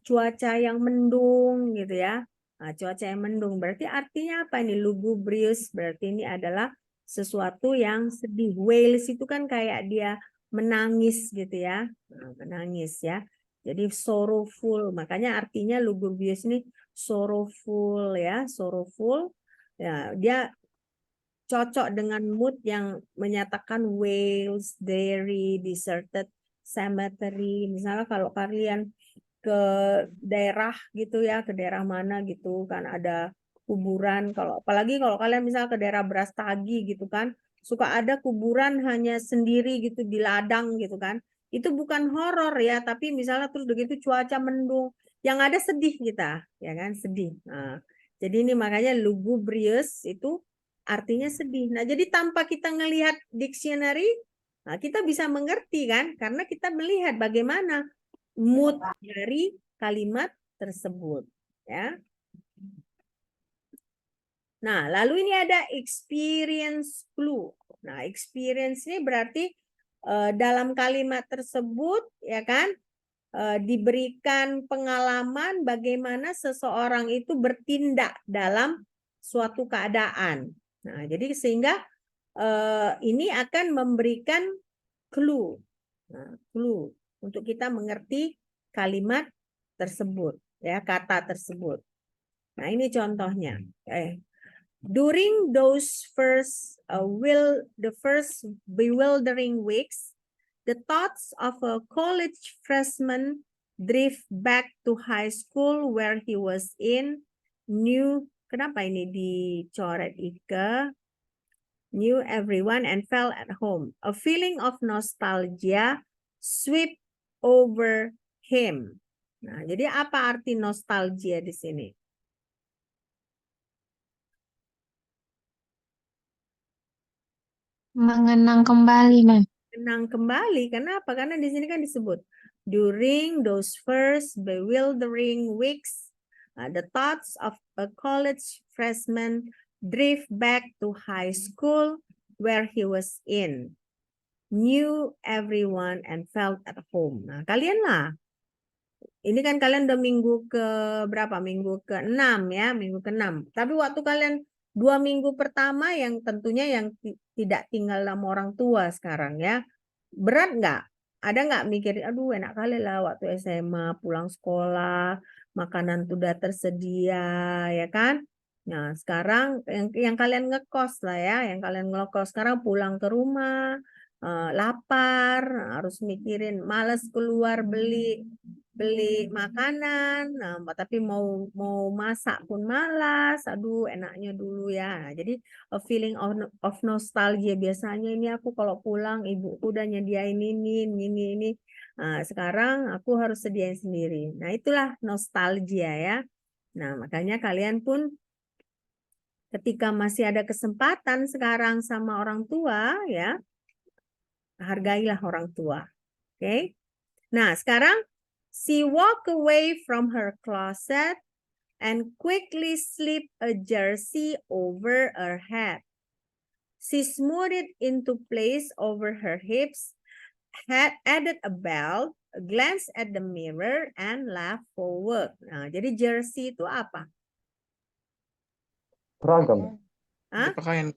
cuaca yang mendung gitu ya. Nah, cuaca yang mendung berarti artinya apa ini? Lugubrious berarti ini adalah sesuatu yang sedih. Wails itu kan kayak dia menangis gitu ya. Nah, menangis ya. Jadi sorrowful, makanya artinya lugubrious ini sorrowful ya, sorrowful. Ya, dia cocok dengan mood yang menyatakan Wales, Derry, deserted cemetery. Misalnya kalau kalian ke daerah gitu ya, ke daerah mana gitu kan ada kuburan. Kalau apalagi kalau kalian misal ke daerah Brastagi gitu kan, suka ada kuburan hanya sendiri gitu di ladang gitu kan. Itu bukan horor ya, tapi misalnya terus begitu cuaca mendung, yang ada sedih kita, ya kan, sedih. Nah, jadi ini makanya lugubrious itu artinya sedih. Nah, jadi tanpa kita ngelihat dictionary, nah kita bisa mengerti kan, karena kita melihat bagaimana mood dari kalimat tersebut, ya. Nah, lalu ini ada experience clue. Nah, experience ini berarti dalam kalimat tersebut, ya kan, diberikan pengalaman bagaimana seseorang itu bertindak dalam suatu keadaan. Nah, jadi sehingga ini akan memberikan clue, clue untuk kita mengerti kalimat tersebut, ya, kata tersebut. Nah, ini contohnya. During those first bewildering weeks, the thoughts of a college freshman drift back to high school where he was in kenapa ini dicoret Ika? Knew everyone and felt at home. A feeling of nostalgia swept over him. Nah, jadi apa arti nostalgia di sini? Mengenang kembali, Mem. Mengenang kembali. Kenapa? Karena di sini kan disebut during those first bewildering weeks, the thoughts of a college freshman drift back to high school where he was in. Knew everyone and felt at home. Nah, kalian lah. Ini kan kalian udah minggu ke berapa? Minggu ke-6 ya, minggu ke-6. Tapi waktu kalian 2 minggu pertama yang tentunya yang tidak tinggal sama orang tua sekarang ya. Berat nggak? Ada nggak mikir, aduh enak kali lah waktu SMA pulang sekolah, makanan sudah tersedia ya kan? Nah, sekarang yang kalian ngekos lah ya, yang kalian ngekos sekarang pulang ke rumah, lapar, harus mikirin, males keluar beli makanan, nah, tapi mau masak pun malas. Aduh, enaknya dulu ya. Nah, jadi a feeling of nostalgia, biasanya ini aku kalau pulang ibuku udah nyediain ini. Nah, sekarang aku harus sediain sendiri. Nah, itulah nostalgia ya. Nah, makanya kalian pun ketika masih ada kesempatan sekarang sama orang tua ya, hargailah orang tua. Oke. Nah, sekarang she walked away from her closet and quickly slipped a jersey over her head. She smoothed it into place over her hips, had added a belt, glanced at the mirror, and laughed forward. Nah, jadi jersey itu apa? Seragam. Hah? Pakaian.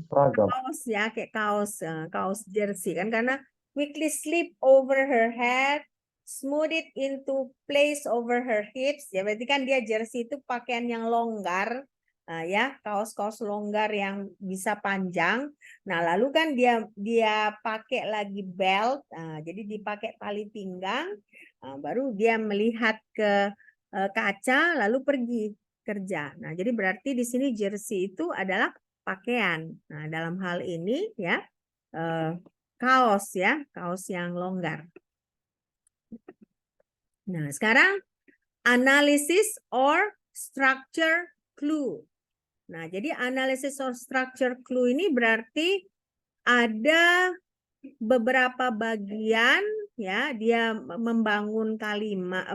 Seragam. Kaos ya, kayak kaos jersey kan, karena quickly slip over her head, smooth it into place over her hips, ya berarti kan dia jersey itu pakaian yang longgar, ya, kaos-kaos longgar yang bisa panjang. Nah, lalu kan dia pakai lagi belt, jadi dipakai tali pinggang, baru dia melihat ke kaca lalu pergi kerja. Nah, jadi berarti di sini jersey itu adalah pakaian. Nah, dalam hal ini ya kaos ya, kaos yang longgar. Nah, sekarang analysis or structure clue. Nah, jadi analysis or structure clue ini berarti ada beberapa bagian ya, dia membangun kalimat,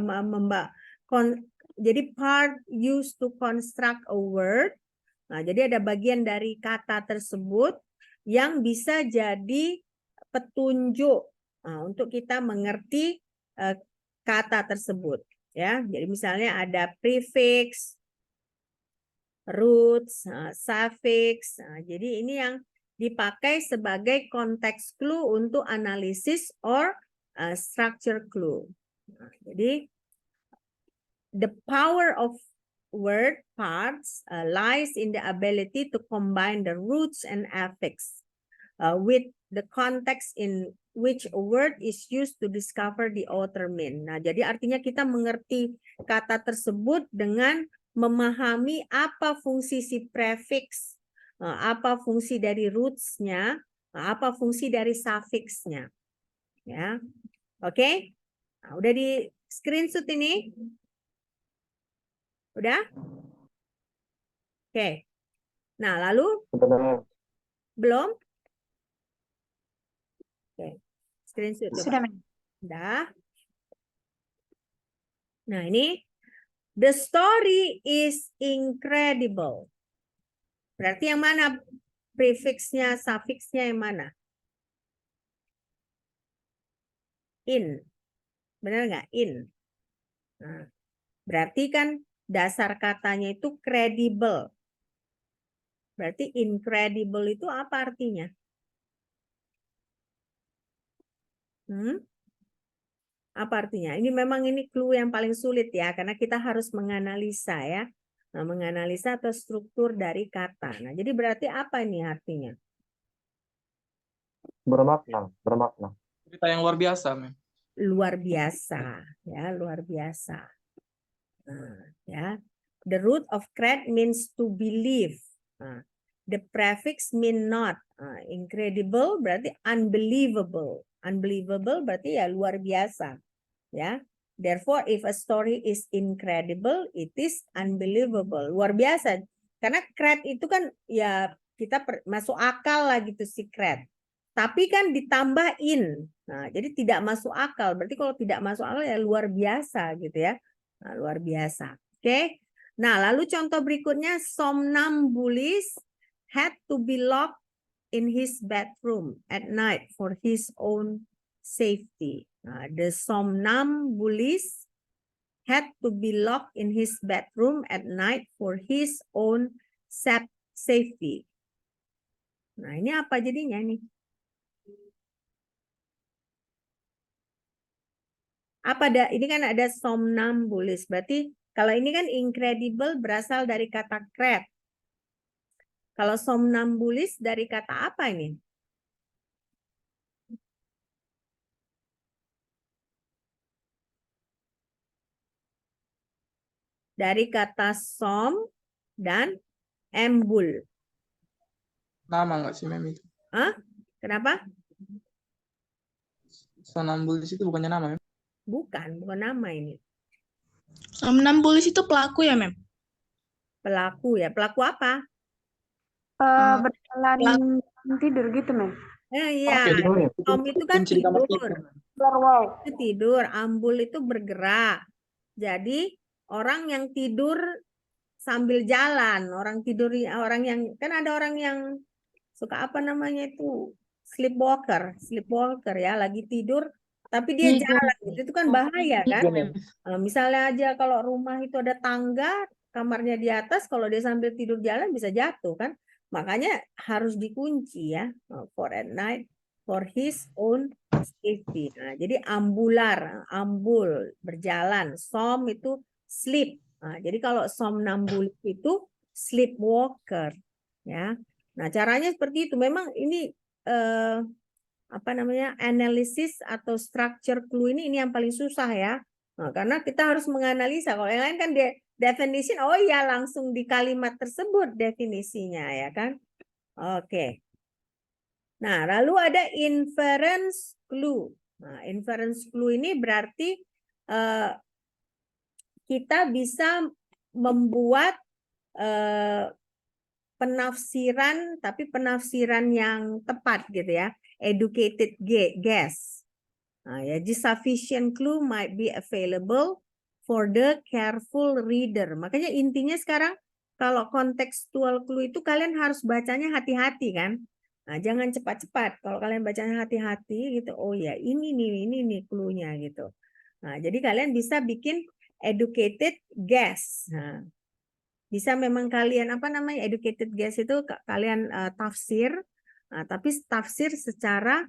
jadi part used to construct a word. Nah, jadi ada bagian dari kata tersebut yang bisa jadi petunjuk untuk kita mengerti kata tersebut. Ya, jadi misalnya ada prefix, roots, suffix. Jadi ini yang dipakai sebagai konteks clue untuk analisis or structure clue. Jadi the power of word parts lies in the ability to combine the roots and affix with the context in which a word is used to discover the author mean. Nah, jadi artinya kita mengerti kata tersebut dengan memahami apa fungsi si prefix, apa fungsi dari roots-nya, apa fungsi dari suffix-nya. Ya. Oke? Nah, udah di screenshot ini? Udah? Oke. Nah, lalu Sudah. belum? Oke. Screenshot coba. Sudah, Mem. Udah. Nah, ini the story is incredible. Berarti yang mana prefixnya, suffixnya yang mana? In. Benar nggak? In. Nah, berarti kan dasar katanya itu credible. Berarti incredible itu apa artinya? Apa artinya? Ini memang ini clue yang paling sulit ya, karena kita harus menganalisa ya. Nah, menganalisa atau struktur dari kata. Nah, jadi berarti apa ini artinya? Bermakna, bermakna. Cerita yang luar biasa, Mem. Luar biasa, ya, luar biasa. Nah, ya. The root of cred means to believe. Nah, the prefix mean not. Nah, incredible berarti unbelievable. Unbelievable berarti ya luar biasa. Ya. Therefore, if a story is incredible, it is unbelievable. Luar biasa. Karena cred itu kan ya kita masuk akal lah gitu si cred. Tapi kan ditambah in. Nah, jadi tidak masuk akal. Berarti kalau tidak masuk akal ya luar biasa gitu ya. Nah, luar biasa. Oke. Nah, lalu contoh berikutnya, somnambulist had to be locked in his bedroom at night for his own safety. Nah, the somnambulist had to be locked in his bedroom at night for his own safety. Nah, ini apa jadinya nih? Apa ini kan ada somnambulist. Berarti kalau ini kan incredible berasal dari kata cred. Kalau somnambulist dari kata apa ini? Dari kata som dan embul. Nama nggak sih, Mem, itu? Hah? Kenapa? Sonambulis itu bukannya nama, Mem? Bukan nama ini. Somnambulis itu pelaku ya, Mem? Pelaku ya. Pelaku apa? Berjalan tidur gitu, Mem. Iya. Oke, Som itu kan kunci di kamar tidur. tidur. Wow. Itu tidur. Ambul itu bergerak. Jadi orang yang tidur sambil jalan, orang tidur, orang yang kan ada orang yang suka apa namanya itu sleepwalker ya, lagi tidur tapi dia jalan gitu, itu kan bahaya kan. Misalnya aja kalau rumah itu ada tangga, kamarnya di atas, kalau dia sambil tidur jalan bisa jatuh kan, makanya harus dikunci ya, for at night for his own safety. Nah, jadi ambular, ambul, berjalan, som itu sleep. Nah, jadi kalau somnambul itu sleepwalker ya. Nah, caranya seperti itu. Memang ini apa namanya? Analisis atau structure clue ini yang paling susah ya. Nah, karena kita harus menganalisa. Kalau yang lain kan definition, oh iya langsung di kalimat tersebut definisinya ya kan. Oke. Nah, lalu ada inference clue. Nah, inference clue ini berarti kita bisa membuat penafsiran, tapi penafsiran yang tepat gitu ya. Educated guess. Nah, ya, the sufficient clue might be available for the careful reader. Makanya intinya sekarang kalau kontekstual clue itu kalian harus bacanya hati-hati kan. Nah, jangan cepat-cepat. Kalau kalian bacanya hati-hati gitu, oh ya ini nih clue-nya gitu. Nah, jadi kalian bisa bikin educated guess. Nah, bisa memang kalian apa namanya educated guess itu kalian tafsir, tapi tafsir secara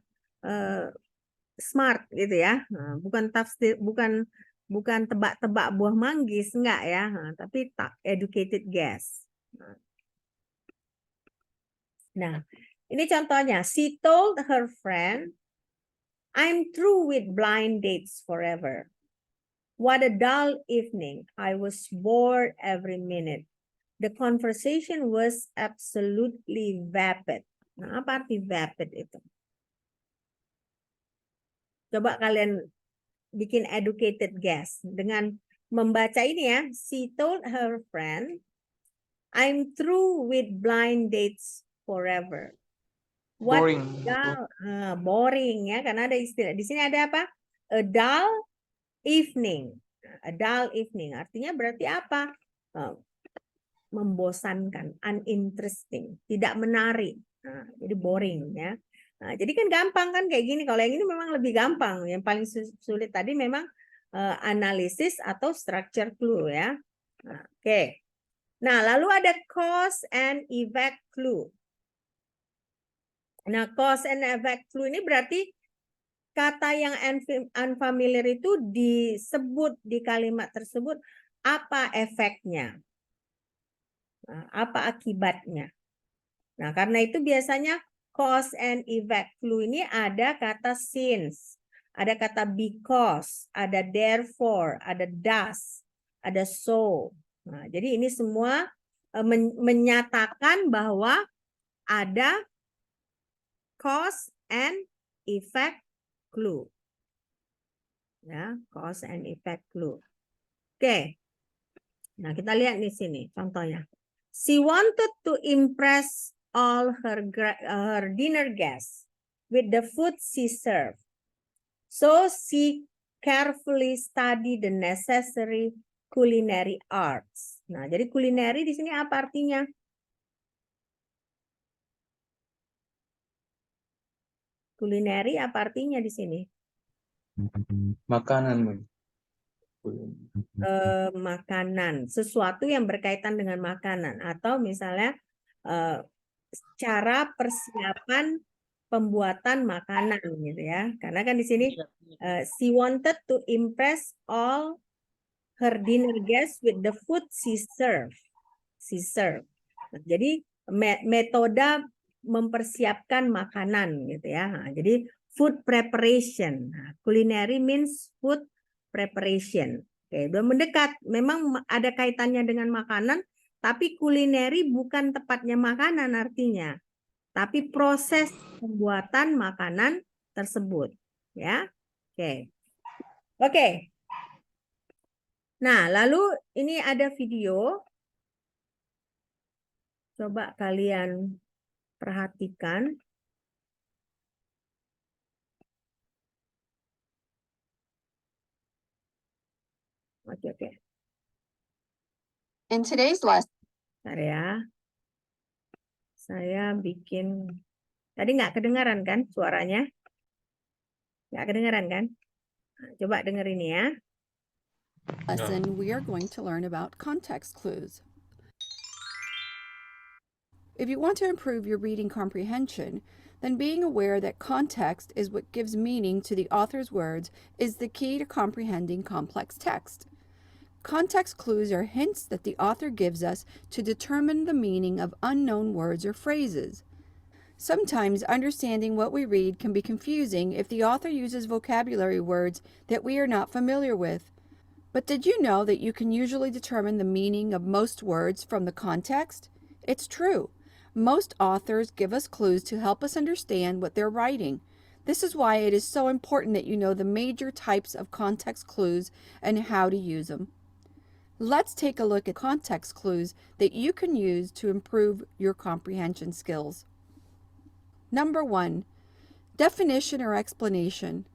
smart gitu ya. Nah, bukan bukan tebak-tebak buah manggis, enggak ya, tapi educated guess. Nah, ini contohnya. She told her friend, I'm through with blind dates forever. What a dull evening. I was bored every minute. The conversation was absolutely vapid. Nah, apa arti vapid itu? Coba kalian bikin educated guess dengan membaca ini ya. She told her friend, I'm through with blind dates forever. What Boring. dull, boring ya, karena ada istilah. Di sini ada apa? A dull evening. A dull evening. Artinya berarti apa? Membosankan, uninteresting, tidak menarik. Nah, jadi boring ya. Nah, jadi kan gampang kan kayak gini. Kalau yang ini memang lebih gampang. Yang paling sulit tadi memang analisis atau structure clue ya. Nah, oke. Nah, lalu ada cause and effect clue. Nah, cause and effect clue ini berarti kata yang unfamiliar itu disebut di kalimat tersebut apa efeknya. Nah, apa akibatnya. Nah, karena itu biasanya cause and effect clue ini ada kata since, ada kata because, ada therefore, ada thus, ada so. Nah, jadi ini semua menyatakan bahwa ada cause and effect clue. Ya, cause and effect clue. Oke. Nah, kita lihat di sini contohnya. She wanted to impress all her dinner guests with the food she served. So she carefully studied the necessary culinary arts. Nah, jadi culinary di sini apa artinya? Culinary apa artinya di sini? Makanan. Makanan, sesuatu yang berkaitan dengan makanan, atau misalnya cara persiapan pembuatan makanan gitu ya. Karena kan di sini she wanted to impress all her dinner guests with the food she served. Nah, jadi metode mempersiapkan makanan gitu ya. Nah, jadi food preparation. Nah, culinary means food preparation. Oke, udah mendekat. Memang ada kaitannya dengan makanan, tapi kulineri bukan tepatnya makanan artinya, tapi proses pembuatan makanan tersebut, ya. Oke. Oke. Nah, lalu ini ada video. Coba kalian perhatikan. Oke. In today's lesson, Bentar ya. Saya bikin. Tadi nggak kedengaran kan suaranya? Nggak kedengaran kan? Coba denger ini ya. we are going to learn about context clues. If you want to improve your reading comprehension, then being aware that context is what gives meaning to the author's words is the key to comprehending complex text. Context clues are hints that the author gives us to determine the meaning of unknown words or phrases. Sometimes understanding what we read can be confusing if the author uses vocabulary words that we are not familiar with. But did you know that you can usually determine the meaning of most words from the context? It's true. Most authors give us clues to help us understand what they're writing. This is why it is so important that you know the major types of context clues and how to use them. Let's take a look at context clues that you can use to improve your comprehension skills. Number 1, definition or explanation.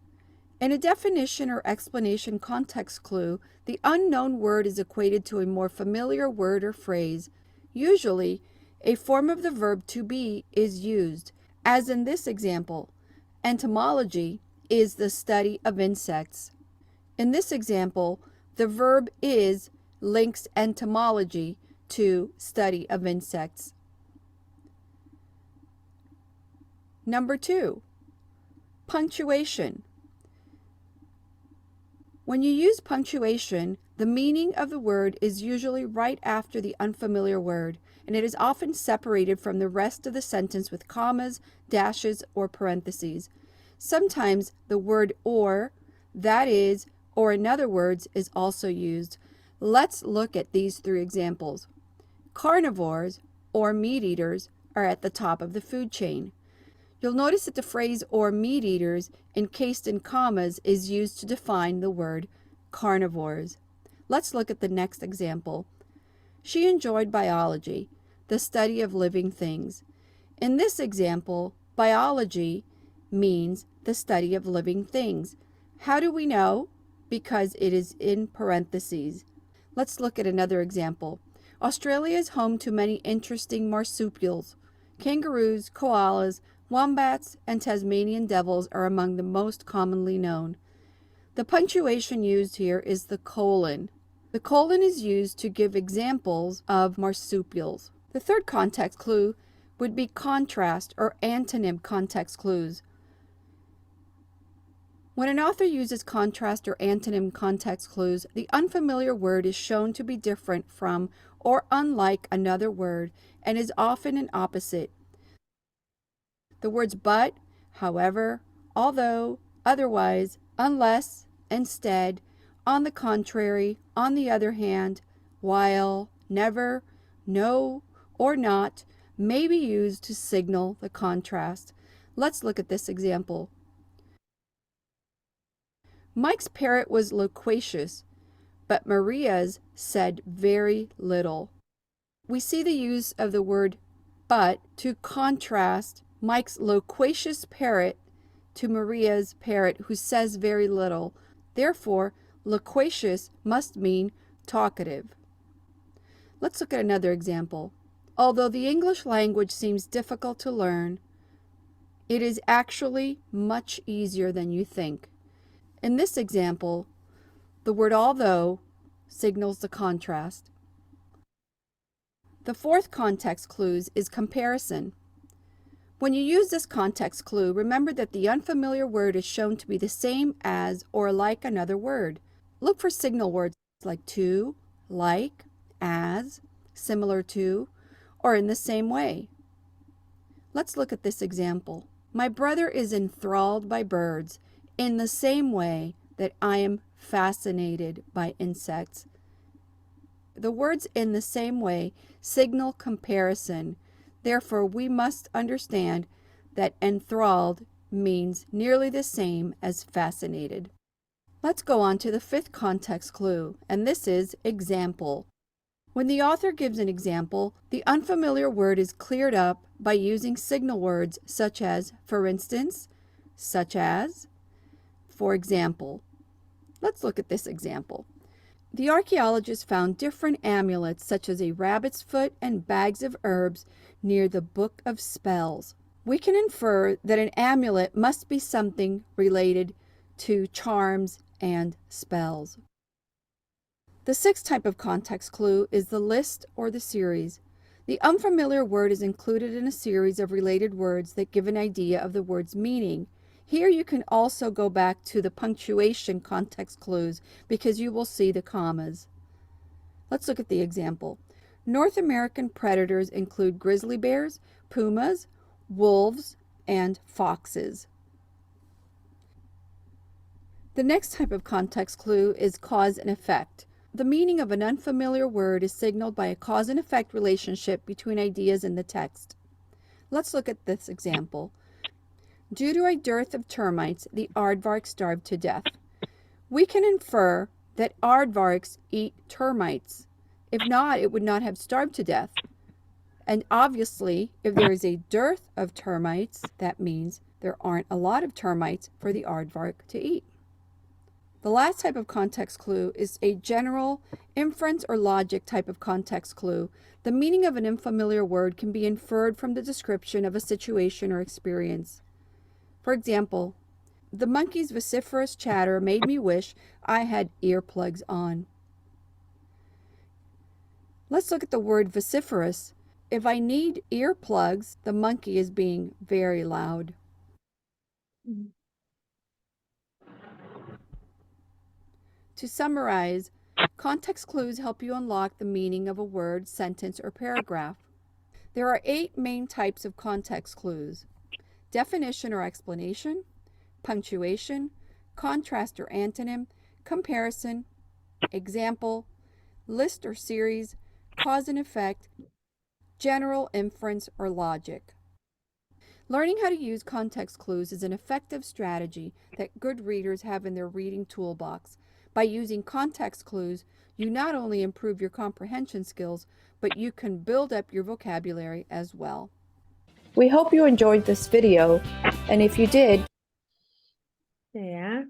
In a definition or explanation context clue, the unknown word is equated to a more familiar word or phrase. Usually, a form of the verb to be is used, as in this example, entomology is the study of insects. In this example, the verb is links entomology to study of insects. Number 2, punctuation. When you use punctuation, the meaning of the word is usually right after the unfamiliar word, and it is often separated from the rest of the sentence with commas, dashes, or parentheses. Sometimes the word or, that is, or in other words, is also used. Let's look at these 3 examples. Carnivores, or meat eaters, are at the top of the food chain. You'll notice that the phrase or meat eaters, encased in commas, is used to define the word carnivores. Let's look at the next example. She enjoyed biology, the study of living things. In this example, biology means the study of living things. How do we know? Because it is in parentheses. Let's look at another example. Australia is home to many interesting marsupials. Kangaroos, koalas, wombats, and Tasmanian devils are among the most commonly known. The punctuation used here is the colon. The colon is used to give examples of marsupials. The third context clue would be contrast or antonym context clues. When an author uses contrast or antonym context clues, the unfamiliar word is shown to be different from or unlike another word and is often an opposite. The words but, however, although, otherwise, unless, instead, on the contrary, on the other hand, while, never, no, or not may be used to signal the contrast. Let's look at this example. Mike's parrot was loquacious, but Maria's said very little. We see the use of the word but to contrast Mike's loquacious parrot to Maria's parrot who says very little. Therefore, loquacious must mean talkative. Let's look at another example. Although the English language seems difficult to learn, it is actually much easier than you think. In this example, the word although signals the contrast. The fourth context clue is comparison. When you use this context clue, remember that the unfamiliar word is shown to be the same as or like another word. Look for signal words like to, like, as, similar to, or in the same way. Let's look at this example. My brother is enthralled by birds in the same way that I am fascinated by insects. The words in the same way signal comparison. Therefore, we must understand that enthralled means nearly the same as fascinated. Let's go on to the fifth context clue, and this is example. When the author gives an example, the unfamiliar word is cleared up by using signal words such as for instance, such as, for example. Let's look at this example. The archaeologists found different amulets such as a rabbit's foot and bags of herbs near the Book of Spells. We can infer that an amulet must be something related to charms and spells. The sixth type of context clue is the list or the series. The unfamiliar word is included in a series of related words that give an idea of the word's meaning. Here you can also go back to the punctuation context clues because you will see the commas. Let's look at the example. North American predators include grizzly bears, pumas, wolves, and foxes. The next type of context clue is cause and effect. The meaning of an unfamiliar word is signaled by a cause and effect relationship between ideas in the text. Let's look at this example. Due to a dearth of termites, the aardvark starved to death. We can infer that aardvarks eat termites. If not, it would not have starved to death. And obviously, if there is a dearth of termites, that means there aren't a lot of termites for the aardvark to eat. The last type of context clue is a general inference or logic type of context clue. The meaning of an unfamiliar word can be inferred from the description of a situation or experience. For example, the monkey's vociferous chatter made me wish I had earplugs on. Let's look at the word vociferous. If I need earplugs, the monkey is being very loud. To summarize, context clues help you unlock the meaning of a word, sentence, or paragraph. There are 8 main types of context clues: definition or explanation, punctuation, contrast or antonym, comparison, example, list or series, cause and effect, general, inference, or logic. Learning how to use context clues is an effective strategy that good readers have in their reading toolbox. By using context clues, you not only improve your comprehension skills, but you can build up your vocabulary as well. We hope you enjoyed this video, and if you did, Ya,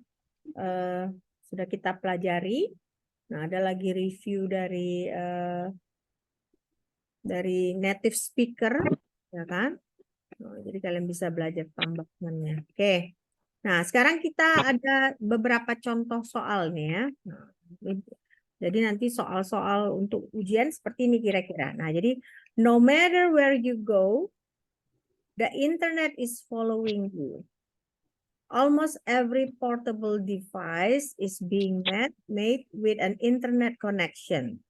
sudah kita pelajari. Nah, ada lagi review dari native speaker, ya kan? Jadi kalian bisa belajar tambahannya. Oke. Nah, sekarang kita ada beberapa contoh soal nih ya. Nah, jadi nanti soal-soal untuk ujian seperti ini kira-kira. Nah, jadi no matter where you go, the internet is following you. Almost every portable device is being made with an internet connection.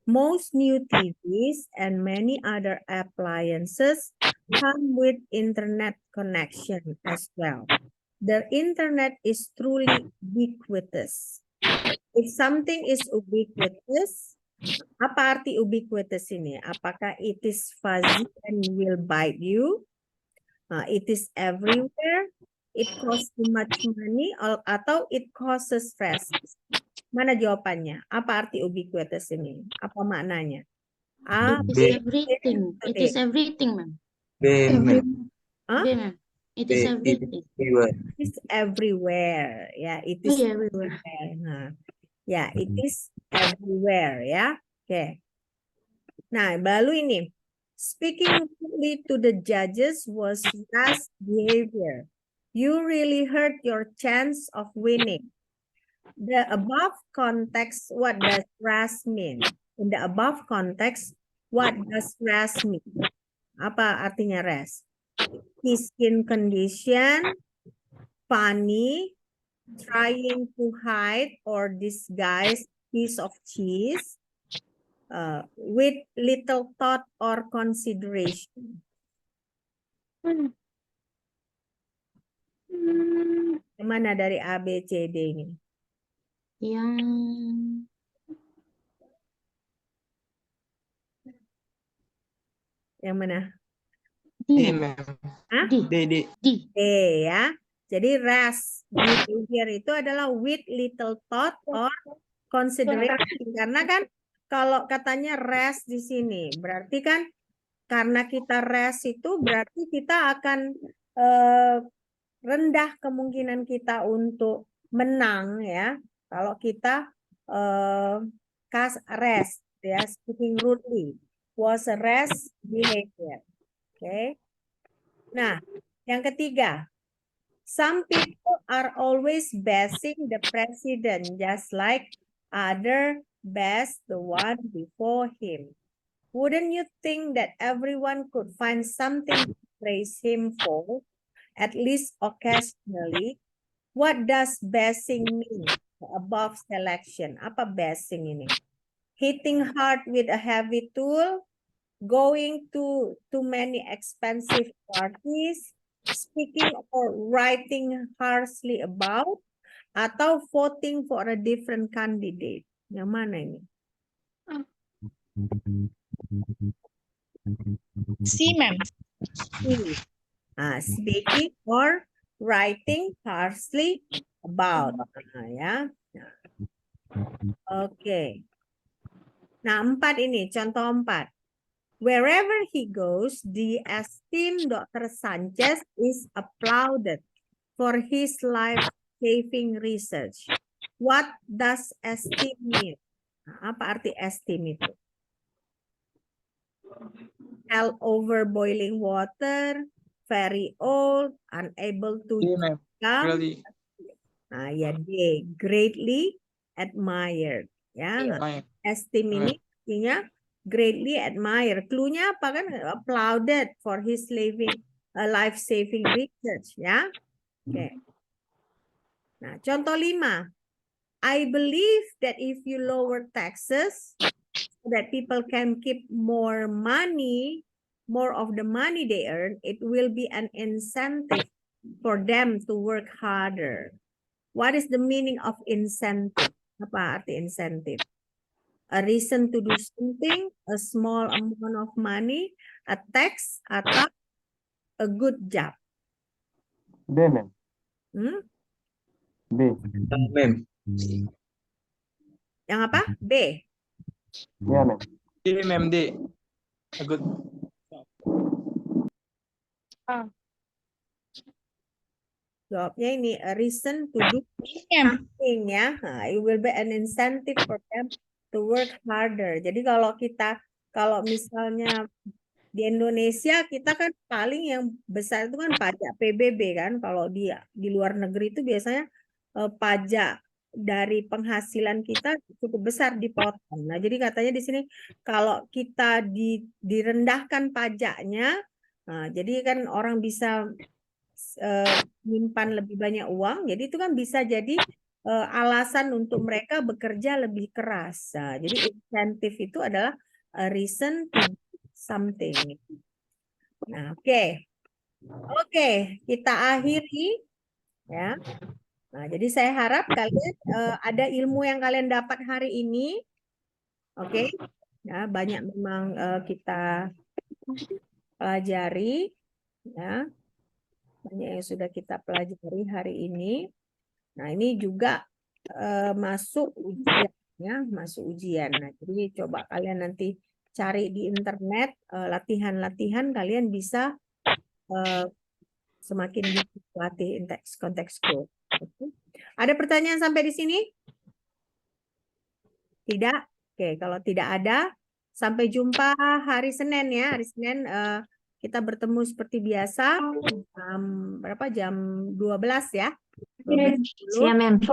Most new TVs and many other appliances come with internet connection as well. The internet is truly ubiquitous. If something is ubiquitous, apa arti ubiquitous ini? Apakah it is fuzzy and will bite you? It is everywhere? It costs too much money? Atau it causes stress? Mana jawabannya? Apa arti ubiquitous ini? Apa maknanya? A, It B, is everything. C, It D. is everything, ma'am. B, ma'am. Huh? Okay, ma'am. It B, is it everything. is everywhere. It's everywhere. Ya, it Oh, is yeah, everywhere. everywhere. Nah, ya, it is everywhere ya. Oke. Nah, lalu ini. Speaking rudely to the judges was rash behavior. You really hurt your chance of winning. The above context, what does rash mean? In the above context, what does rash mean? Apa artinya rash? His skin condition, funny, trying to hide or disguise piece of cheese, with little thought or consideration. Yang mana dari A, B, C, D ini? Yang Yang mana? D, D, ma'am. ma'am. Hah? D. D, D. D. D ya. Jadi rash behavior itu adalah with little thought or consideration. Karena kan kalau katanya rash di sini, berarti kan karena kita rash itu berarti kita akan rendah kemungkinan kita untuk menang ya. Kalau kita rash ya, speaking rudely was a rash behavior. Oke. Nah, yang ketiga. Some people are always bashing the president just like other bash the one before him. Wouldn't you think that everyone could find something to praise him for, at least occasionally? What does bashing mean? The above selection. Apa bashing ini? Hitting hard with a heavy tool, going to too many expensive parties, speaking or writing harshly about, atau voting for a different candidate. Yang mana ini? C, ma'am. C. Speaking or writing harshly about. Ya. Oke. Nah, 4 ini, contoh 4. Wherever he goes, the esteemed Dr. Sanchez is applauded for his life-saving research. What does esteem mean? Nah, apa arti esteem itu? Held over boiling water, very old, unable to D, ma'am. jump. Really. Nah, ya D, greatly admired. Ya, Ma'am. esteem ini artinya greatly admired. Cluenya apa kan? Applauded for his life-saving research. Ya, oke. Nah, contoh 5. I believe that if you lower taxes, so that people can keep more money, more of the money they earn, it will be an incentive for them to work harder. What is the meaning of incentive? Apa arti incentive? A reason to do something, a small amount of money, a tax, atau a good job. B, ma'am. Hmm? B. Mem. Yang apa? B. Ya, ma'am. D, mem, D. Good. Jawabnya ini a reason to do Mem. something ya. Nah, it will be an incentive for them to work harder. Jadi kalau misalnya di Indonesia kita kan paling yang besar itu kan pajak PBB kan. Kalau di luar negeri itu biasanya pajak dari penghasilan kita cukup besar dipotong. Nah, jadi katanya di sini kalau kita direndahkan pajaknya, nah, jadi kan orang bisa menyimpan lebih banyak uang, jadi itu kan bisa jadi alasan untuk mereka bekerja lebih keras. Nah, jadi insentif itu adalah a reason to do something. Nah, oke, kita akhiri ya. Nah, jadi saya harap kalian ada ilmu yang kalian dapat hari ini, oke? Ya, banyak memang kita pelajari, ya. Banyak yang sudah kita pelajari hari ini. Nah, ini juga masuk ujian ya, masuk ujian. Nah, jadi coba kalian nanti cari di internet latihan-latihan kalian bisa semakin latih konteks school. Ada pertanyaan sampai di sini? Tidak? Oke, kalau tidak ada, sampai jumpa hari Senin ya. Hari Senin kita bertemu seperti biasa jam 12 ya. 12 Iya, Mem.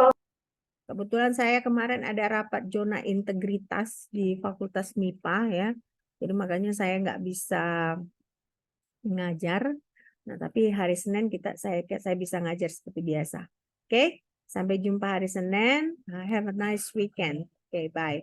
Kebetulan saya kemarin ada rapat zona integritas di Fakultas MIPA ya. Jadi makanya saya nggak bisa ngajar. Nah, tapi hari Senin saya bisa ngajar seperti biasa. Oke, sampai jumpa hari Senin. Have a nice weekend. Oke, bye.